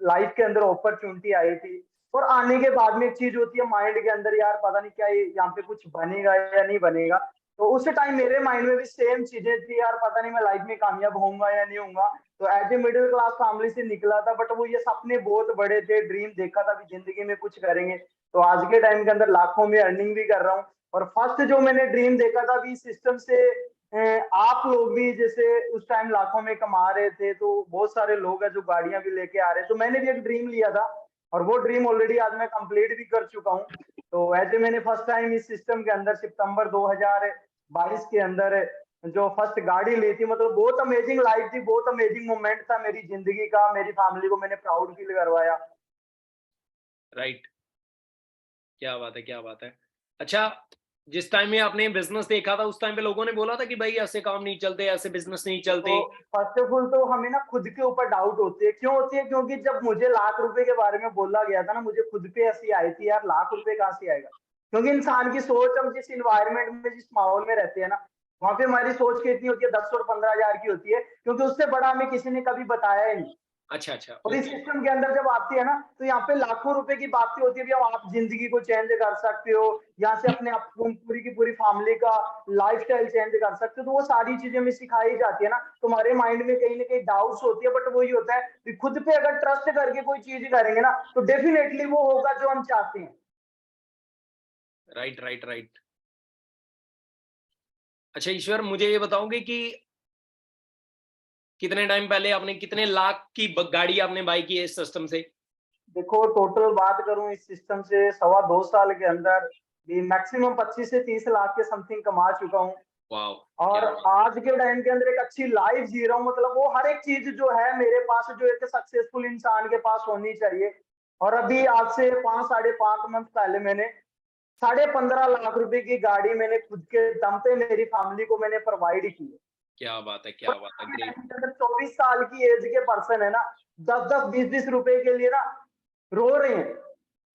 लाइफ के अंदर अपॉर्चुनिटी आई थी। और आने के बाद में एक चीज होती है माइंड के अंदर, यार पता नहीं क्या ये यहाँ पे कुछ बनेगा या नहीं बनेगा। तो उस टाइम मेरे माइंड में भी सेम चीजें थी, यार पता नहीं मैं लाइफ में कामयाब होऊंगा या नहीं होऊंगा। तो as a middle class family से निकला था, बट वो ये सपने बहुत बड़े थे, ड्रीम देखा था कि जिंदगी में कुछ करेंगे। तो आज के टाइम के अंदर लाखों में अर्निंग भी कर रहा हूँ। और फर्स्ट जो मैंने ड्रीम देखा था अभी सिस्टम से, आप लोग भी जैसे उस टाइम लाखों में कमा रहे थे, तो बहुत सारे लोग हैं जो गाड़ियां भी लेके आ रहे हैं, तो मैंने भी एक ड्रीम लिया था। और वो ड्रीम ऑलरेडी आज मैं कंप्लीट भी कर चुका हूँ। तो ऐसे मैंने फर्स्ट टाइम इस सिस्टम के अंदर सितंबर 2022 के अंदर जो फर्स्ट गाड़ी ली थी, मतलब बहुत अमेजिंग लाइफ थी, बहुत अमेजिंग मोमेंट था मेरी जिंदगी का। मेरी फैमिली को मैंने प्राउड फील करवाया। राइट। क्या बात है, क्या बात है। अच्छा, जिस टाइम में आपने बिजनेस देखा था उस टाइम पे लोगों ने बोला था कि भाई ऐसे काम नहीं चलते, ऐसे बिजनेस नहीं तो चलते? फर्स्ट ऑफ ऑल तो हमें ना खुद के ऊपर डाउट होती है। क्यों होती है? क्योंकि जब मुझे लाख रुपए के बारे में बोला गया था ना, मुझे खुद पे ऐसी आई थी, यार लाख रुपए कहाँ से आएगा। क्योंकि इंसान की सोच, हम जिस इन्वायरमेंट में, जिस माहौल में रहते हैं ना, वहां पे हमारी सोच कितनी होती है, 10 और 15 हजार की होती है, क्योंकि उससे बड़ा हमें किसी ने कभी बताया ही नहीं। अच्छा अच्छा, और इस ओके। सिस्टम के अंदर जब आती है ना, तो यहाँ पे लाखों रुपए की बातें होती है, भी अब आप जिंदगी को चेंज कर सकते हो, यहाँ से अपने आप पूरी की पूरी फैमिली का लाइफस्टाइल चेंज कर सकते हो। तो वो सारी चीजें हमें सिखाई जाती है ना, तुम्हारे माइंड में कहीं ना कहीं डाउट्स होती है, बट वही होता है कि खुद पे अगर ट्रस्ट करके कोई चीज करेंगे ना, तो डेफिनेटली वो होगा जो हम चाहते हैं। Right right right. अच्छा ईश्वर, मुझे ये बताओगे कि कितने टाइम पहले आपने कितने लाख की गाड़ी आपने बाई की है इस सिस्टम से? देखो, टोटल बात करूं इस सिस्टम से 2.25 साल के अंदर भी मैक्सिमम 25 से 30 लाख के समथिंग कमा चुका हूं। वाह, और क्या बात। आज के टाइम के अंदर एक अच्छी लाइफ जी रहा हूँ, मतलब वो हर एक चीज जो है मेरे पास, जो एक सक्सेसफुल इंसान के पास होनी चाहिए। और अभी आज से 5-5.5 मंथ पहले मैंने 15.5 लाख रुपए की गाड़ी मैंने खुद के दम पे मेरी फैमिली को मैंने प्रोवाइड की है। क्या बात है, और क्या बात है, आज के ग्रेट। टाइम के अंदर 24 साल की एज के पर्सन है ना, 10-10, 20-20 रुपए के लिए ना रो रहे हैं,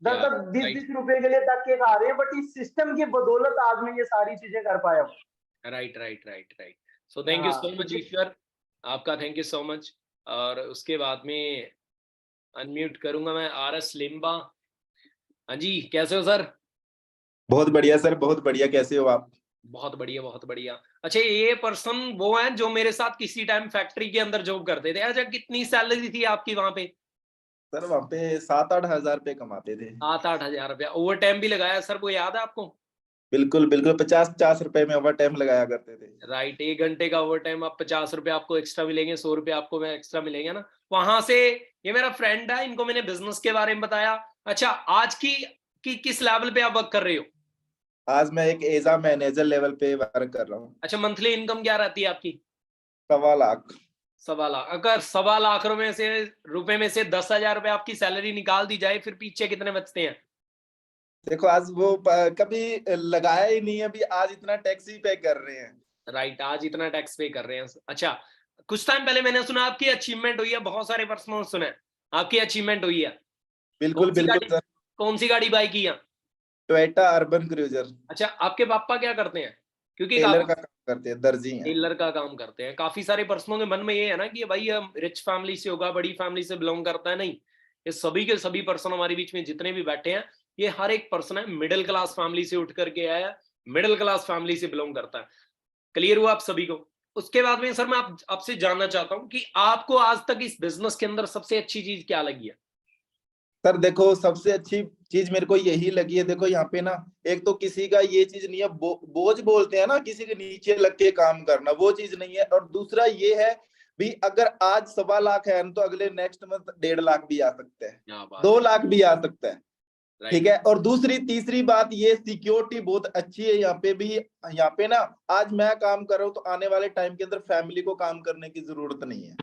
दस क्या, दस बीस राइट बीस रुपए के लिए धक्के खा रहे हैं, बट इस सिस्टम की बदौलत आज मैं ये सारी चीजें कर पाया हूँ। Right right right right. So thank you सो हाँ, मच ईश्वर, आपका थैंक यू सो मच। और उसके बाद में अनम्यूट करूंगा मैं आर एस लिम्बा। हाँ जी, कैसे हो सर? बहुत बढ़िया सर, बहुत बढ़िया। कैसे हो आप? बहुत बढ़िया, बहुत बढ़िया। अच्छा, ये पर्सन वो हैं जो मेरे साथ किसी टाइम फैक्ट्री के अंदर जॉब करते थे। अच्छा, कितनी सैलरी थी आपकी वहां पे? सर वहाँ पे 7-8 हजार रुपए कमाते थे। 7-8 हजार रुपया। ओवर टाइम भी लगाया सर, वो याद है आपको? बिल्कुल बिल्कुल, 50-50 रुपए में ओवर टाइम लगाया करते थे। राइट, 1 घंटे का ओवर टाइम आप 50 रुपए आपको एक्स्ट्रा मिलेंगे, 100 रुपए आपको एक्स्ट्रा मिलेंगे ना। वहां से ये मेरा फ्रेंड है, इनको मैंने बिजनेस के बारे में बताया। अच्छा, आज की किस लेवल पे आप वर्क कर रहे हो? आज मैं एक एजा मैनेजर लेवल पे वर्क कर रहा हूँ। अच्छा, मंथली इनकम क्या रहती है आपकी? 1.25 लाख। 1.25 लाख। अगर 1.25 लाख रुपए में से 10 हजार रुपए आपकी सैलरी निकाल दी जाए, फिर पीछे कितने बचते हैं? देखो, आज वो कभी लगाया ही नहीं है, अभी आज इतना टैक्स ही पे कर रहे हैं। राइट, आज इतना टैक्स पे कर रहे हैं। अच्छा, कुछ टाइम पहले मैंने सुना आपकी अचीवमेंट हुई है, बहुत सारे पर्सनों ने सुना है आपकी अचीवमेंट हुई है। बिल्कुल बिल्कुल सर। कौन सी गाड़ी बाई की है? Toyota urban cruiser. अच्छा, आपके पापा क्या करते हैं? क्योंकि टेलर का काम करते हैं, दर्जी हैं। टेलर का काम करते हैं। काफी सारे पर्सनों के मन में ये है ना कि भाई हम रिच फैमिली से होगा, बड़ी फैमिली से बिलोंग करता है। नहीं, ये सभी के सभी पर्सन हमारे बीच में जितने भी बैठे हैं, ये हर एक पर्सन है मिडिल क्लास फैमिली से उठ करके आया, मिडिल क्लास फैमिली से बिलोंग करता है। क्लियर हुआ आप सभी को? उसके बाद में सर मैं आपसे जानना चाहता हूं कि आपको आज तक इस बिजनेस के अंदर सबसे अच्छी चीज क्या लगी है? सर देखो, सबसे अच्छी चीज मेरे को यही लगी है। देखो यहाँ पे ना, एक तो किसी का ये चीज नहीं है, बोझ बोलते हैं ना, किसी के नीचे लग के काम करना, वो चीज नहीं है। और दूसरा ये है भी, अगर आज 1.25 लाख है तो अगले नेक्स्ट मंथ 1.5 लाख भी आ सकता है, क्या बात 2 है। लाख भी आ सकता है। ठीक राइट है। और तीसरी बात, ये सिक्योरिटी बहुत अच्छी है यहाँ पे भी। यहाँ पे ना, आज मैं काम कर रहा हूँ तो आने वाले टाइम के अंदर फैमिली को काम करने की जरूरत नहीं है।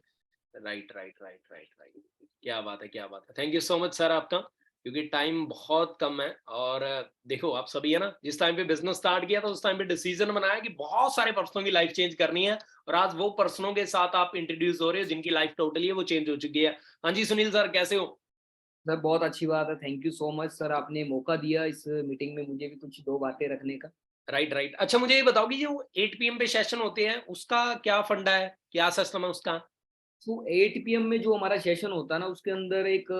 Right right right right right. क्या बात है, क्या बात है। Thank you so much sir आपका, क्योंकि टाइम बहुत कम है। और देखो आप सभी है ना, जिस टाइम पे बिजनेस स्टार्ट किया था उस टाइम पे डिसीजन बनाया कि बहुत सारे पर्सनों की लाइफ चेंज करनी है, और आज वो पर्सनों के साथ आप इंट्रोड्यूस हो रहे हो जिनकी लाइफ टोटली है वो चेंज हो चुकी है। हाँ जी सुनील सर, कैसे हो? सर बहुत अच्छी बात है, thank you so much sir, आपने मौका दिया इस मीटिंग में मुझे भी कुछ दो बातें रखने का। Right right. अच्छा, मुझे ये बताओ कि जो 8 PM पे सेशन होते हैं उसका क्या फंडा है, क्या सिस्टम है उसका? तो 8 PM में जो हमारा सेशन होता है ना, उसके अंदर एक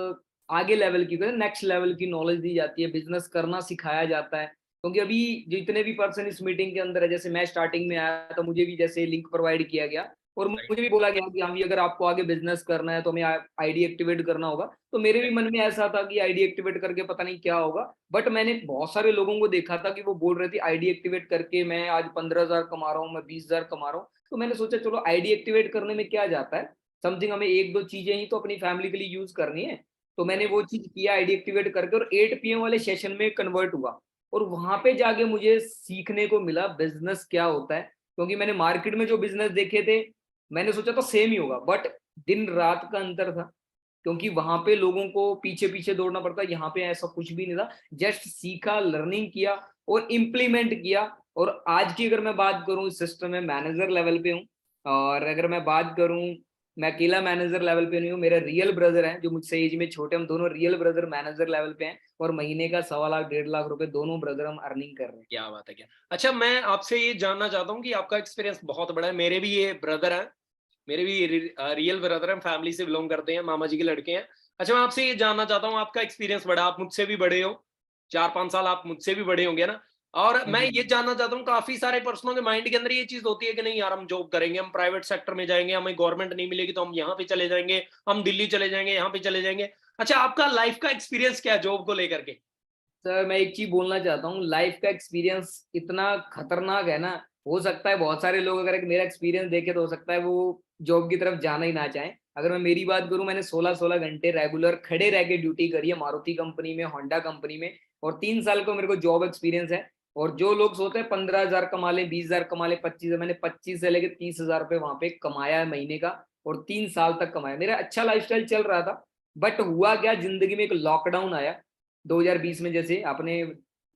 आगे लेवल की, नेक्स्ट लेवल की नॉलेज दी जाती है, बिजनेस करना सिखाया जाता है। क्योंकि अभी जितने भी पर्सन इस मीटिंग के अंदर है, जैसे मैं स्टार्टिंग में आया तो मुझे भी जैसे लिंक प्रोवाइड किया गया और मुझे भी बोला गया कि हाँ भी अगर आपको आगे बिजनेस करना है तो हमें आईडी एक्टिवेट करना होगा। तो मेरे भी मन में ऐसा था कि आईडी एक्टिवेट करके पता नहीं क्या होगा, बट मैंने बहुत सारे लोगों को देखा था कि वो बोल रहे थे आईडी एक्टिवेट करके मैं आज 15,000 कमा रहा हूँ, मैं 20,000 कमा रहा हूँ। तो मैंने सोचा चलो आईडी एक्टिवेट करने में क्या जाता है, समथिंग हमें एक दो चीजें ही तो अपनी फैमिली के लिए यूज करनी है। तो मैंने वो चीज किया, आईडी एक्टिवेट करके, और 8 PM वाले सेशन में कन्वर्ट हुआ। और वहां पे जाके मुझे सीखने को मिला बिजनेस क्या होता है। क्योंकि मैंने मार्केट में जो बिजनेस देखे थे मैंने सोचा तो सेम ही होगा, बट दिन रात का अंतर था। क्योंकि वहां पे लोगों को पीछे पीछे दौड़ना पड़ता, यहाँ पे ऐसा कुछ भी नहीं था, जस्ट सीखा, लर्निंग किया और इम्प्लीमेंट किया। और आज की अगर मैं बात करूं, इस सिस्टम में मैनेजर लेवल पे हूँ। और अगर मैं बात करूं मैं अकेला मैनेजर लेवल पे नहीं हूँ, मेरे रियल ब्रदर हैं जो मुझसे एज में छोटे, हम दोनों रियल ब्रदर मैनेजर लेवल पे हैं और महीने का 1.25 लाख 1.5 लाख रुपए दोनों ब्रदर हम अर्निंग कर रहे हैं। क्या बात है, क्या। अच्छा, मैं आपसे ये जानना चाहता हूँ कि आपका एक्सपीरियंस बहुत बड़ा है। मेरे भी ये ब्रदर हैं, मेरे भी रियल ब्रदर हैं, फैमिली से बिलोंग करते हैं, मामा जी के लड़के हैं। अच्छा, मैं आपसे ये जानना चाहता हूँ, आपका एक्सपीरियंस बड़ा, आप मुझसे भी बड़े हो, 4-5 साल आप मुझसे भी बड़े होंगे ना। और मैं ये जानना चाहता हूँ, काफी सारे पर्सनों के माइंड के अंदर ये चीज होती है कि नहीं यार, हम जॉब करेंगे, हम प्राइवेट सेक्टर में जाएंगे, हमें गवर्नमेंट नहीं मिलेगी तो हम यहाँ पे चले जाएंगे, हम दिल्ली चले जाएंगे, यहाँ पे चले जाएंगे। अच्छा, आपका लाइफ का एक्सपीरियंस क्या है जॉब को लेकर के? सर मैं एक चीज बोलना चाहता हूँ, लाइफ का एक्सपीरियंस इतना खतरनाक है ना, हो सकता है बहुत सारे लोग अगर मेरा एक्सपीरियंस देखे तो हो सकता है वो जॉब की तरफ जाना ही ना चाहें। अगर मैं मेरी बात करूं, मैंने 16-16 घंटे रेगुलर खड़े रह के ड्यूटी करी है मारुति कंपनी में, होंडा कंपनी में, और 3 साल का मेरे को जॉब एक्सपीरियंस है। और जो लोग सोचते हैं 15,000 कमा ले, 20,000 कमा ले, 25, मैंने 25 से लेकर 30,000 रुपये वहां पे कमाया है महीने का, और 3 साल तक कमाया। मेरा अच्छा लाइफस्टाइल चल रहा था, बट हुआ क्या, जिंदगी में एक लॉकडाउन आया 2020 में, जैसे आपने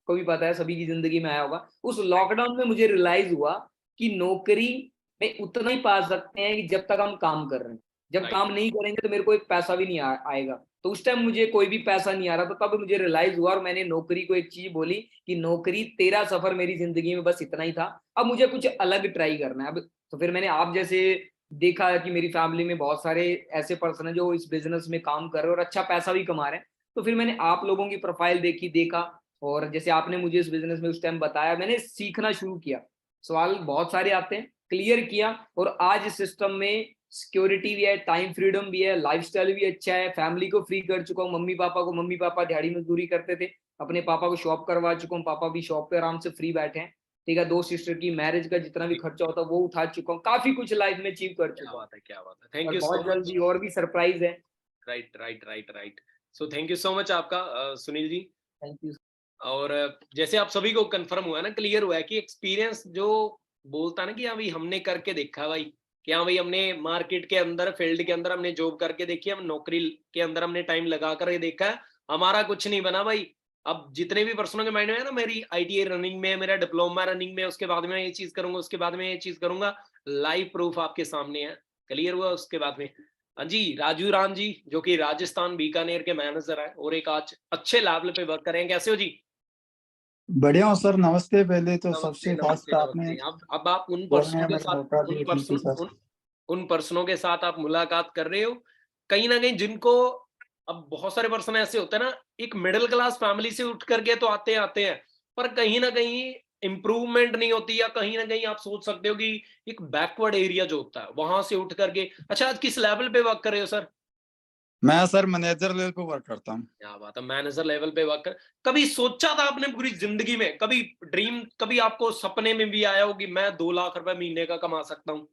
को भी पता है, सभी की जिंदगी में आया होगा। उस लॉकडाउन में मुझे रियलाइज हुआ कि नौकरी में उतना ही पा सकते हैं कि जब तक हम काम कर रहे हैं, जब काम नहीं करेंगे तो मेरे को एक पैसा भी नहीं आएगा। तो उस टाइम मुझे कोई भी पैसा नहीं आ रहा, तो तब मुझे रियलाइज हुआ और मैंने नौकरी को एक चीज बोली कि नौकरी तेरा सफर मेरी जिंदगी में बस इतना ही था, अब मुझे कुछ अलग ट्राई करना है। अब तो फिर मैंने आप जैसे देखा कि मेरी फैमिली में बहुत सारे ऐसे पर्सन है जो इस बिजनेस में काम कर रहे हैं और अच्छा पैसा भी कमा रहे हैं। तो फिर मैंने आप लोगों की प्रोफाइल देखा, और जैसे आपने मुझे इस बिजनेस में उस टाइम बताया, मैंने सीखना शुरू किया। सवाल बहुत सारे आते हैं, क्लियर किया, और आज इस सिस्टम में सिक्योरिटी भी है, टाइम फ्रीडम भी है, लाइफस्टाइल भी अच्छा है, फैमिली को फ्री कर चुका हूँ। मम्मी पापा दिहाड़ी मजदूरी करते थे, अपने पापा को शॉप करवा चुका हूँ, पापा भी शॉप पे आराम से फ्री बैठे हैं। ठीक है, 2 सिस्टर की मैरिज का जितना भी खर्चा होता है वो उठा चुका हूँ, काफी कुछ लाइफ में अचीव कर क्या चुका हूँ। बात है, क्या बात है। थैंक और यू सो बहुत मच। जल्दी और भी सरप्राइज है। Right right right right. So thank you so much आपका, सुनील जी। Thank you. और जैसे आप सभी को कंफर्म हुआ ना, क्लियर हुआ है कि एक्सपीरियंस जो बोलता है ना कि हाँ भाई हमने करके देखा भाई, कि हाँ भाई हमने मार्केट के अंदर, फील्ड के अंदर हमने जॉब करके देखी, हम नौकरी के अंदर हमने टाइम लगा कर देखा है, हमारा कुछ नहीं बना भाई। अब जितने भी पर्सनों के माइंड में है ना, मेरी आईटीआई रनिंग में, मेरा डिप्लोमा रनिंग में, उसके बाद में ये चीज करूंगा, उसके बाद में ये चीज करूंगा, लाइव प्रूफ आपके सामने है। क्लियर हुआ उसके बाद में? हाँ जी, राजू राम जी जो कि राजस्थान बीकानेर के मैनेजर है और एक आज अच्छे लेवल पे वर्क कर रहे हैं। कैसे हो जी? बढ़िया हूँ सर, नमस्ते। पहले तो नमस्ते सबसे नमस्ते फास्ट आपने नमस्ते। अब आप उन बोलने पर्सनों का के मेरा साथ, मौका उन दिया, थैंक यू पर्सन सर। उन पर्सनों के साथ आप मुलाकात कर रहे हो, कहीं ना कहीं जिनको, अब बहुत सारे पर्सन ऐसे होते हैं ना, एक मिडिल क्लास फैमिली से उठ करके तो आते हैं, पर कहीं ना कहीं इंप्रूवमेंट नहीं होती, या कहीं ना कहीं आप सोच सकते हो कि एक बैकवर्ड एरिया जो होता है वहां से उठ करके। अच्छा, आज किस लेवल पे वर्क कर रहे हो सर? मैं सर मैनेजर लेवल पे वर्क करता हूँ। क्या बात है, मैनेजर लेवल पे वर्क कर। कभी सोचा था आपने पूरी जिंदगी में, कभी ड्रीम, कभी आपको सपने में भी आया हो कि मैं 2 लाख रुपए महीने का कमा सकता हूँ?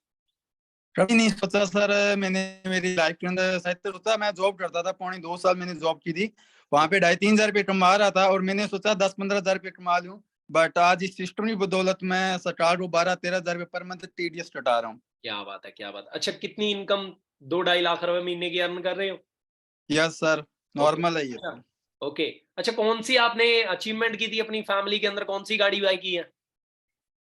कभी नहीं सोचा सर मैंने मेरी लाइफ के अंदर। शायद तो सोचा, मैं जॉब करता था, 2.5 साल मैंने जॉब की थी, वहां पे 2,500-3 हजार रुपये कमा रहा था, और मैंने सोचा 10-15 हजार रुपये कमा लूं। बट आज इस सिस्टम की बदौलत मैं सरकार को 12-13 हजार रुपये पर मंथ टीडीएस कटा रहा हूँ। क्या बात है, क्या बात है। अच्छा, कितनी इनकम 2-2.5 लाख रुपए महीने की अर्न कर रहे हो? Yes sir, okay. नॉर्मल है ये अच्छा, सर। ओके। अच्छा, कौन सी आपने अचीवमेंट की थी अपनी फैमिली के अंदर, कौन सी गाड़ी बाई की है?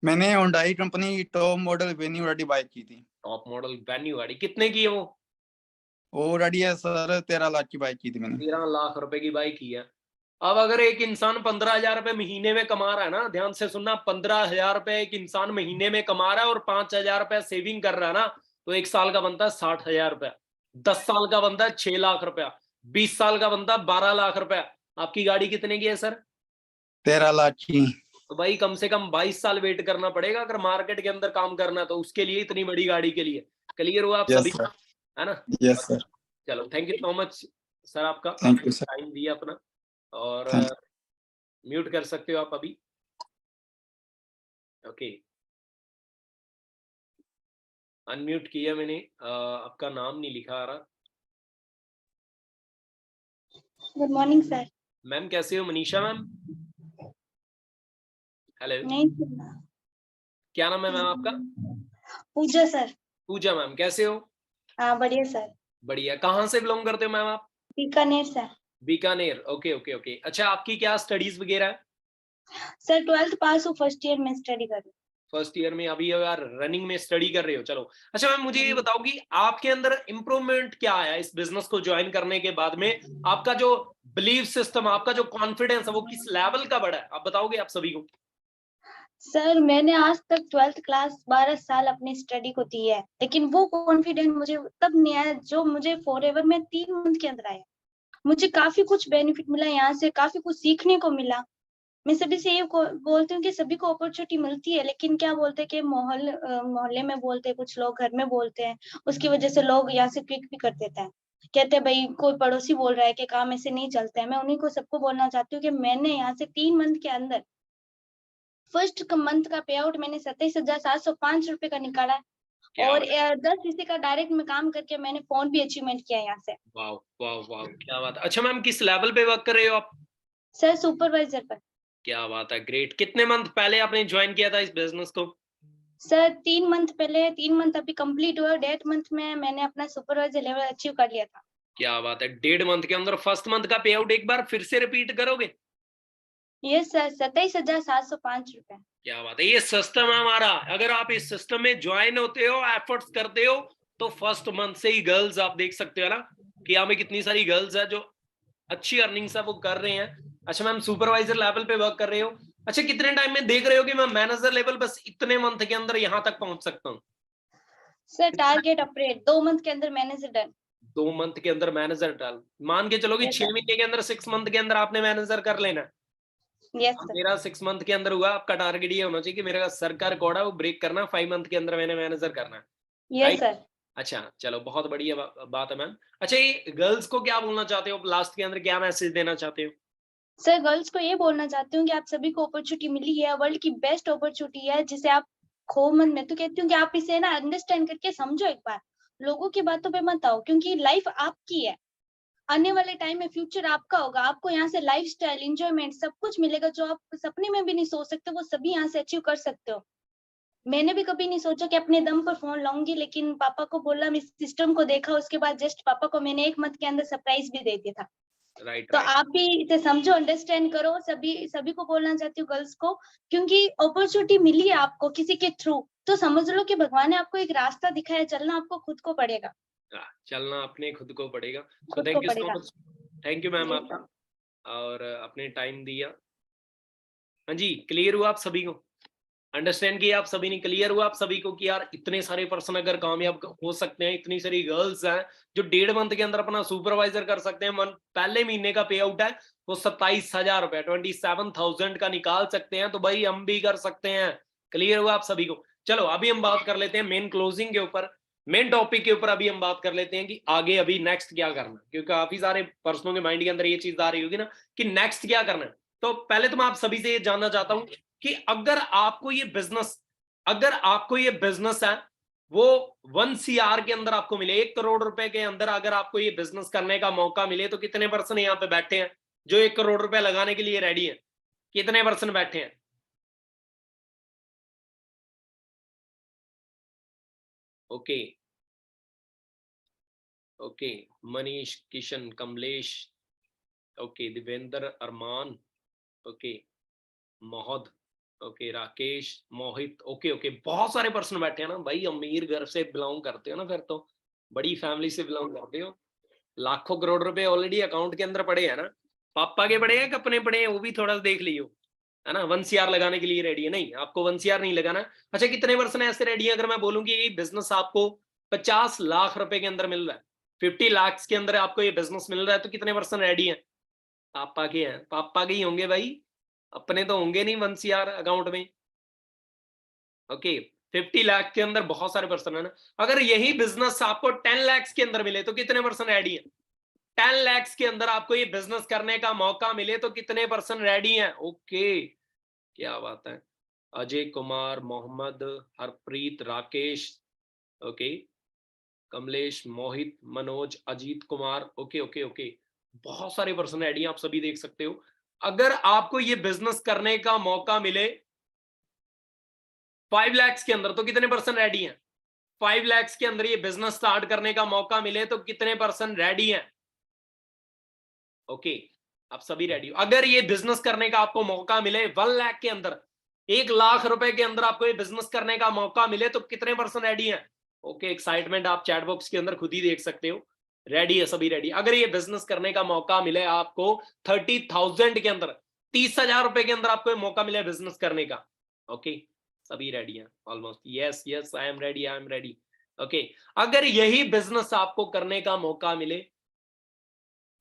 मैंने Hyundai company top model venue गाड़ी बाइक की थी। टॉप मॉडल वेन्यू गाड़ी कितने की है वो? वो गाड़ी है सर 13 लाख की बाइक की थी मैंने। 13 लाख रुपए की बाइक की है। अब अगर एक इंसान 15,000 रुपए महीने में कमा रहा है ना, ध्यान से सुनना, 15,000 रुपए एक इंसान महीने में कमा रहा है और 5,000 रुपए सेविंग कर रहा है ना, तो 1 साल का बनता है 60,000 रुपया, 10 साल का बनता है 6 लाख रुपया, 20 साल का बनता है 12 लाख रुपया। आपकी गाड़ी कितने की है सर? 13 लाख की। तो भाई कम से कम 22 साल वेट करना पड़ेगा अगर मार्केट के अंदर काम करना, तो उसके लिए, इतनी बड़ी गाड़ी के लिए। क्लियर हुआ आप यस सभी सर। का, है ना? Yes sir. चलो, thank you so much sir, आपका, थैंक आपने यू सर। टाइम दिया अपना। और थैंक म्यूट कर सकते हो आप अभी। ओके, अनम्यूट किया मैंने, आपका नाम नहीं लिखा आ रहा। Good morning sir. मैम कैसे हो? मनीषा मैम, हेलो, नहीं सुना। क्या नाम है मैम आपका? पूजा सर। पूजा मैम, कैसे हो? हाँ बढ़िया सर। बढ़िया। कहाँ से बिलोंग करते हो मैम आप? Bikaner sir. Bikaner, okay okay okay. अच्छा, आपकी क्या स्टडीज वगैरह है? सर 12th पास हूँ, फर्स्ट ईयर में स्टडी कर रही हूँ। फर्स्ट ईयर में अभी यार रनिंग में स्टडी कर रहे हो, चलो। अच्छा मैम मुझे ये बताओ कि आपके अंदर इम्प्रूवमेंट क्या आया इस बिजनेस को ज्वाइन करने के बाद में? आपका जो बिलीव सिस्टम, आपका जो कॉन्फिडेंस है वो किस लेवल का बढ़ा है, आप बताओगे आप सभी को? सर मैंने आज तक 12th क्लास 12 साल अपनी स्टडी को दी है, लेकिन वो कॉन्फिडेंस मुझे तब नहीं आया जो मुझे फॉरएवर में 3 मंथ के अंदर आया। मुझे काफी कुछ बेनिफिट मिला, यहाँ से काफी कुछ सीखने को मिला। मैं सभी से ये बोलती हूँ कि सभी को अपॉर्चुनिटी मिलती है, लेकिन क्या बोलते हैं कि मोहल्ले में बोलते हैं, कुछ लोग घर में बोलते हैं, उसकी वजह से लोग यहाँ से क्विक भी कर देते हैं। कहते हैं भाई कोई पड़ोसी बोल रहा है कि काम ऐसे नहीं चलता है। मैं उन्हीं को सबको बोलना चाहती हूँ कि मैंने यहाँ से 3 मंथ के अंदर फर्स्ट मंथ का पे आउट मैंने 27,705 रुपए का निकाला है, क्या और बात 10 इसी का डायरेक्ट में काम करके मैंने फोन भी अचीवमेंट किया है यहाँ से। वाह वाह वाह, क्या बात है। अच्छा मैम किस लेवल पे वर्क कर रहे हो आप? सर सुपरवाइजर पर। क्या बात है, ग्रेट। कितने मंथ पहले आपने ज्वाइन किया था इस बिजनेस को? सर 3 मंथ पहले, 3 मंथ अभी कंप्लीट हुआ, 1.5 मंथ में मैंने अपना सुपरवाइजर लेवल अचीव कर लिया था। क्या बात है, 1.5 मंथ के अंदर फर्स्ट मंथ का पे आउट एक बार फिर से रिपीट करोगे? ये सर 27,705 रुपए। क्या बात है, ये सिस्टम है हमारा। अगर आप इस सिस्टम में ज्वाइन होते हो, एफर्ट्स करते हो, तो फर्स्ट मंथ से ही गर्ल्स आप देख सकते हो ना कि यहाँ में कितनी सारी गर्ल्स है जो अच्छी अर्निंग्स है वो कर रहे हैं। अच्छा मैम सुपरवाइजर लेवल पे वर्क कर रहे हो, अच्छा कितने टाइम में देख रहे हो कि मैं मैनेजर लेवल बस इतने मंथ के अंदर यहाँ तक पहुंच सकता हूँ? सर टारगेट अपग्रेड 2 मंथ के अंदर मैनेजर डन। 2 मंथ के अंदर मैनेजर डाल, मान के चलो कि Yes, 6 sir. महीने के अंदर 6 मंथ के अंदर आपने मैनेजर कर लेना। यस अब सर। मेरा 6 मंथ के अंदर हुआ, आपका टारगेट ये होना चाहिए कि मेरा सर का रिकॉर्ड है वो ब्रेक करना, 5 मंथ के अंदर मैंने मैनेजर करना है। Yes Right? सर। अच्छा चलो बहुत बढ़िया बात है मैम। अच्छा ये गर्ल्स को क्या बोलना चाहते हो लास्ट के अंदर, क्या मैसेज देना चाहते हो? सर गर्ल्स को ये बोलना चाहती हूँ कि आप सभी को अपॉर्चुनिटी मिली है, वर्ल्ड की बेस्ट अपॉर्चुनिटी है, जिसे आप खो मत। मैं तो कहती हूँ कि आप इसे ना अंडरस्टैंड करके समझो एक बार, लोगों की बातों पे मत आओ, क्योंकि लाइफ आपकी है। आने वाले टाइम में फ्यूचर आपका होगा, आपको यहाँ से लाइफस्टाइल, एंजॉयमेंट सब कुछ मिलेगा, जो आप सपने में भी नहीं सोच सकते, वो सभी यहाँ से अचीव कर सकते हो। मैंने भी कभी नहीं सोचा कि अपने दम पर फोन लाऊंगी, लेकिन पापा को बोला, मैं सिस्टम को देखा, उसके बाद जस्ट पापा को मैंने 1 मंथ के अंदर सरप्राइज भी दे दिया था। राइट तो राइट, आप भी इसे समझो, अंडरस्टैंड करो। सभी को बोलना चाहती हूँ गर्ल्स को, क्योंकि अपॉर्चुनिटी मिली है आपको किसी के थ्रू, तो समझ लो कि भगवान ने आपको एक रास्ता दिखाया, चलना आपको खुद को पड़ेगा। चलना अपने खुद को पड़ेगा। सो खुद को थैंक यू सो पड़ेगा। मच, थैंक यू मैम जी आपका, सर। और अपने टाइम दिया। हाँ जी, क्लियर हुआ आप सभी को? अंडरस्टैंड किया आप सभी ने? क्लियर हुआ आप सभी को कि यार इतने सारे पर्सन अगर कामयाब हो सकते हैं, इतनी सारी गर्ल्स हैं जो 1.5 मंथ के अंदर अपना सुपरवाइजर कर सकते हैं, पहले महीने का पे आउट है वो 27,000 रुपए 27,000 का निकाल सकते हैं, तो भाई हम भी कर सकते हैं। क्लियर हुआ आप सभी को? चलो अभी हम बात कर लेते हैं मेन क्लोजिंग के ऊपर, मेन टॉपिक के ऊपर अभी हम बात कर लेते हैं कि आगे अभी नेक्स्ट क्या करना है, क्योंकि काफी सारे पर्सनों के माइंड के अंदर ये चीज आ रही होगी ना कि नेक्स्ट क्या करना है। तो पहले तो मैं आप सभी से ये जानना चाहता हूँ कि अगर आपको ये बिजनेस है वो 1 CR के अंदर आपको मिले, 1 करोड़ रुपए के अंदर अगर आपको ये बिजनेस करने का मौका मिले, तो कितने पर्सन यहाँ पे बैठे हैं जो 1 करोड़ रुपए लगाने के लिए रेडी है? कितने पर्सन बैठे हैं? Okay okay, Manish, Kishan, Kamlesh, okay, Divendra, Arman, okay, Mohd, okay, Rakesh, Mohit, okay okay, बहुत सारे पर्सन बैठे हैं ना भाई। अमीर घर से बिलोंग करते हो ना, फिर तो बड़ी फैमिली से बिलोंग करते हो। लाखों करोड़ रुपए ऑलरेडी अकाउंट के अंदर पड़े हैं ना। पापा के पड़े हैं कि अपने पड़े हैं, वो भी थोड़ा देख लियो, है ना। 1 CR लगाने के लिए रेडी है? नहीं, आपको 1 CR नहीं लगाना। अच्छा कितने पर्सन ऐसे रेडी है, अगर मैं बोलूं कि ये बिजनेस आपको 50 लाख रुपए के अंदर मिल रहा है, 50 लाख के अंदर आपको ये बिजनेस मिल रहा है, तो कितने पर्सन रेडी है? पापा के हैं, पापा के ही होंगे भाई, अपने तो होंगे नहीं 1 CR अकाउंट में। ओके, 50 लाख के अंदर बहुत सारे पर्सन है ना। अगर यही बिजनेस आपको 10 लाख के अंदर मिले तो कितने पर्सन रेडी है? 10 लाख के अंदर आपको ये बिजनेस करने का मौका मिले तो कितने पर्सन रेडी हैं? ओके, क्या बात है। Ajay Kumar, Mohammad, Harpreet, Rakesh, okay, Kamlesh, Mohit, Manoj, Ajit Kumar, okay okay okay, बहुत सारे पर्सन रेडी हैं, आप सभी देख सकते हो। अगर आपको ये बिजनेस करने का मौका मिले 5 लाख के अंदर तो कितने पर्सन रेडी हैं? 5 लाख के अंदर ये बिजनेस स्टार्ट करने का मौका मिले तो कितने पर्सन रेडी हैं? ओके, आप सभी रेडी हो। अगर ये बिजनेस करने का आपको मौका मिले 1 लाख के अंदर, 1,00,000 रुपए के अंदर आपको ये बिजनेस करने का मौका मिले तो कितने पर्सन रेडी हैं? ओके, एक्साइटमेंट आप चैट बॉक्स के अंदर खुद ही देख सकते हो। रेडी है सभी, रेडी। अगर ये बिजनेस करने का मौका मिले आपको 30,000 के अंदर, 30,000 रुपए के अंदर आपको ये मौका मिले बिजनेस करने का, ओके, सभी रेडी हैं almost. Yes yes, I am ready, I am ready. Okay, अगर यही बिजनेस आपको करने का मौका मिले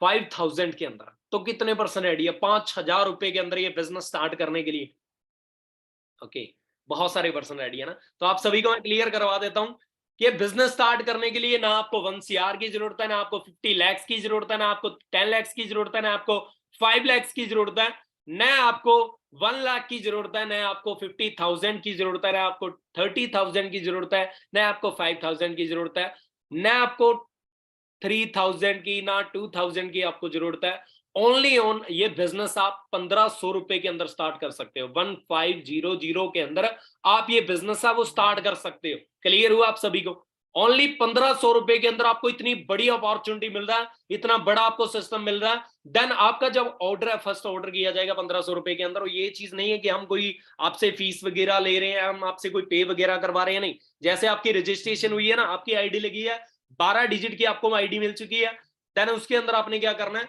5,000 के अंदर तो कितने पर्सन रेडी है? 5,000 रुपए के अंदर ये बिजनेस स्टार्ट करने के लिए। ओके, बहुत सारे पर्सन रेडी है ना। तो आप सभी को मैं क्लियर करवा देता हूं कि बिजनेस स्टार्ट करने के लिए ना आपको 1 CR की जरूरत है, ना आपको 50 lakhs की जरूरत है, ना आपको 10 lakhs की जरूरत है, ना आपको 5 lakhs की जरूरत है, न आपको 1 लाख की जरूरत है, न आपको 50,000 की जरूरत है, न आपको 30,000 की जरूरत है, न आपको 5,000 की जरूरत है, न आपको 3,000 की, ना 2,000 की आपको जरूरत है। ओनली ऑन ये बिजनेस आप 1,500 रुपए के अंदर स्टार्ट कर सकते हो। 1500 के अंदर आप ये बिजनेस है वो स्टार्ट कर सकते हो। क्लियर हुआ आप सभी को? ओनली 1,500 रुपए के अंदर आपको इतनी बड़ी अपॉर्चुनिटी मिल रहा है, इतना बड़ा आपको सिस्टम मिल रहा है। देन आपका जब ऑर्डर है, फर्स्ट ऑर्डर किया जाएगा 1,500 रुपए के अंदर। और ये चीज नहीं है कि हम कोई आपसे फीस वगैरह ले रहे हैं, हम आपसे कोई पे वगैरह करवा रहे हैं, नहीं। जैसे आपकी रजिस्ट्रेशन हुई है ना, आपकी आईडी लगी है, 12 डिजिट की आपको आईडी मिल चुकी है। देन उसके अंदर आपने क्या करना है,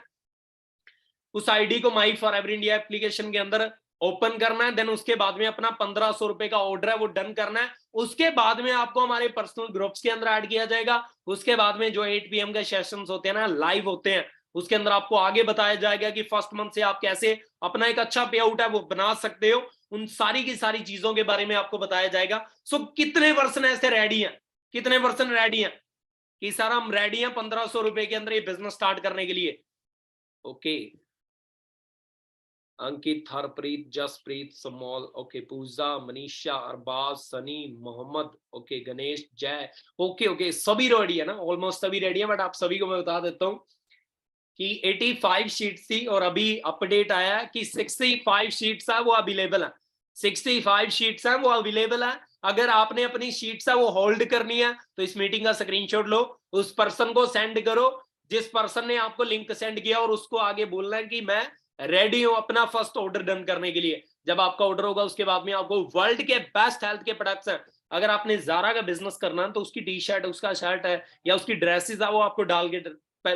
उस आईडी को माई फॉर एवरी इंडिया एप्लीकेशन के अंदर ओपन करना है। देन उसके बाद में अपना 1,500 रुपए का ऑर्डर है वो डन करना है। उसके बाद में आपको हमारे पर्सनल ग्रुप्स के अंदर ऐड किया जाएगा। उसके बाद में जो 8 PM के सेशंस होते हैं ना, लाइव होते हैं, उसके अंदर आपको आगे बताया जाएगा कि फर्स्ट मंथ से आप कैसे अपना एक अच्छा पे आउट है वो बना सकते हो। उन सारी की सारी चीजों के बारे में आपको बताया जाएगा। सो कितने पर्सन ऐसे रेडी हैं? कितने पर्सन रेडी हैं कि सर हम रेडी हैं 1,500 रुपए के अंदर ये बिजनेस स्टार्ट करने के लिए? ओके, अंकित, हरप्रीत, जसप्रीत, समोल, ओके, पूजा, मनीषा, अरबाज, सनी, मोहम्मद, ओके, गणेश, जय, ओके ओके, सभी रेडी है ना, ऑलमोस्ट सभी रेडी है। बट आप सभी को मैं बता देता हूं कि 85 शीट्स थी और अभी अपडेट आया है कि 65 शीट्स है वो अवेलेबल है। 65 शीट्स है वो अवेलेबल है। अगर आपने अपनी शीट्स है वो होल्ड करनी है तो इस मीटिंग का स्क्रीनशॉट लो, उस पर्सन को सेंड करो जिस पर्सन ने आपको लिंक सेंड किया, और उसको आगे बोलना है कि मैं रेडी हूं अपना फर्स्ट ऑर्डर डन करने के लिए। जब आपका ऑर्डर होगा उसके बाद में आपको वर्ल्ड के बेस्ट हेल्थ के प्रोडक्ट्स हैं। अगर आपने ज़ारा का बिजनेस करना है तो उसकी टी शर्ट, उसका शर्ट है या उसकी ड्रेसेस है वो आपको डाल के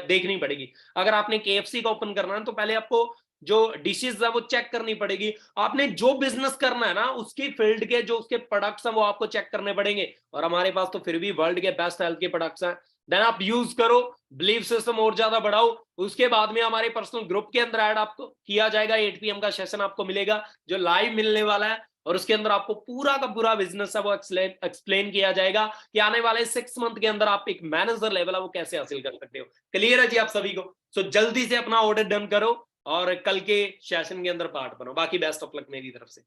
देखनी पड़ेगी। अगर आपने KFC का ओपन करना है तो पहले आपको जो डिशेज है वो चेक करनी पड़ेगी। आपने जो बिजनेस करना है ना उसकी फील्ड के जो उसके प्रोडक्ट्स हैं वो आपको चेक करने पड़ेंगे। और हमारे पास तो फिर भी वर्ल्ड के बेस्ट हेल्थ के प्रोडक्ट्स हैं। देन आप यूज करो, बिलीव सिस्टम और ज्यादा बढ़ाओ। उसके बाद में हमारे पर्सनल ग्रुप के अंदर ऐड आपको किया जाएगा। 8 PM का सेशन आपको मिलेगा जो लाइव मिलने वाला है, और उसके अंदर आपको पूरा का पूरा बिजनेस है वो एक्सप्लेन किया जाएगा कि आने वाले 6 मंथ के अंदर आप एक मैनेजर लेवल है वो कैसे हासिल कर सकते हो। क्लियर है जी आप सभी को? सो जल्दी से अपना ऑर्डर डन करो और कल के सेशन के अंदर पार्ट बनो। बाकी बेस्ट ऑफ लक मेरी तरफ से।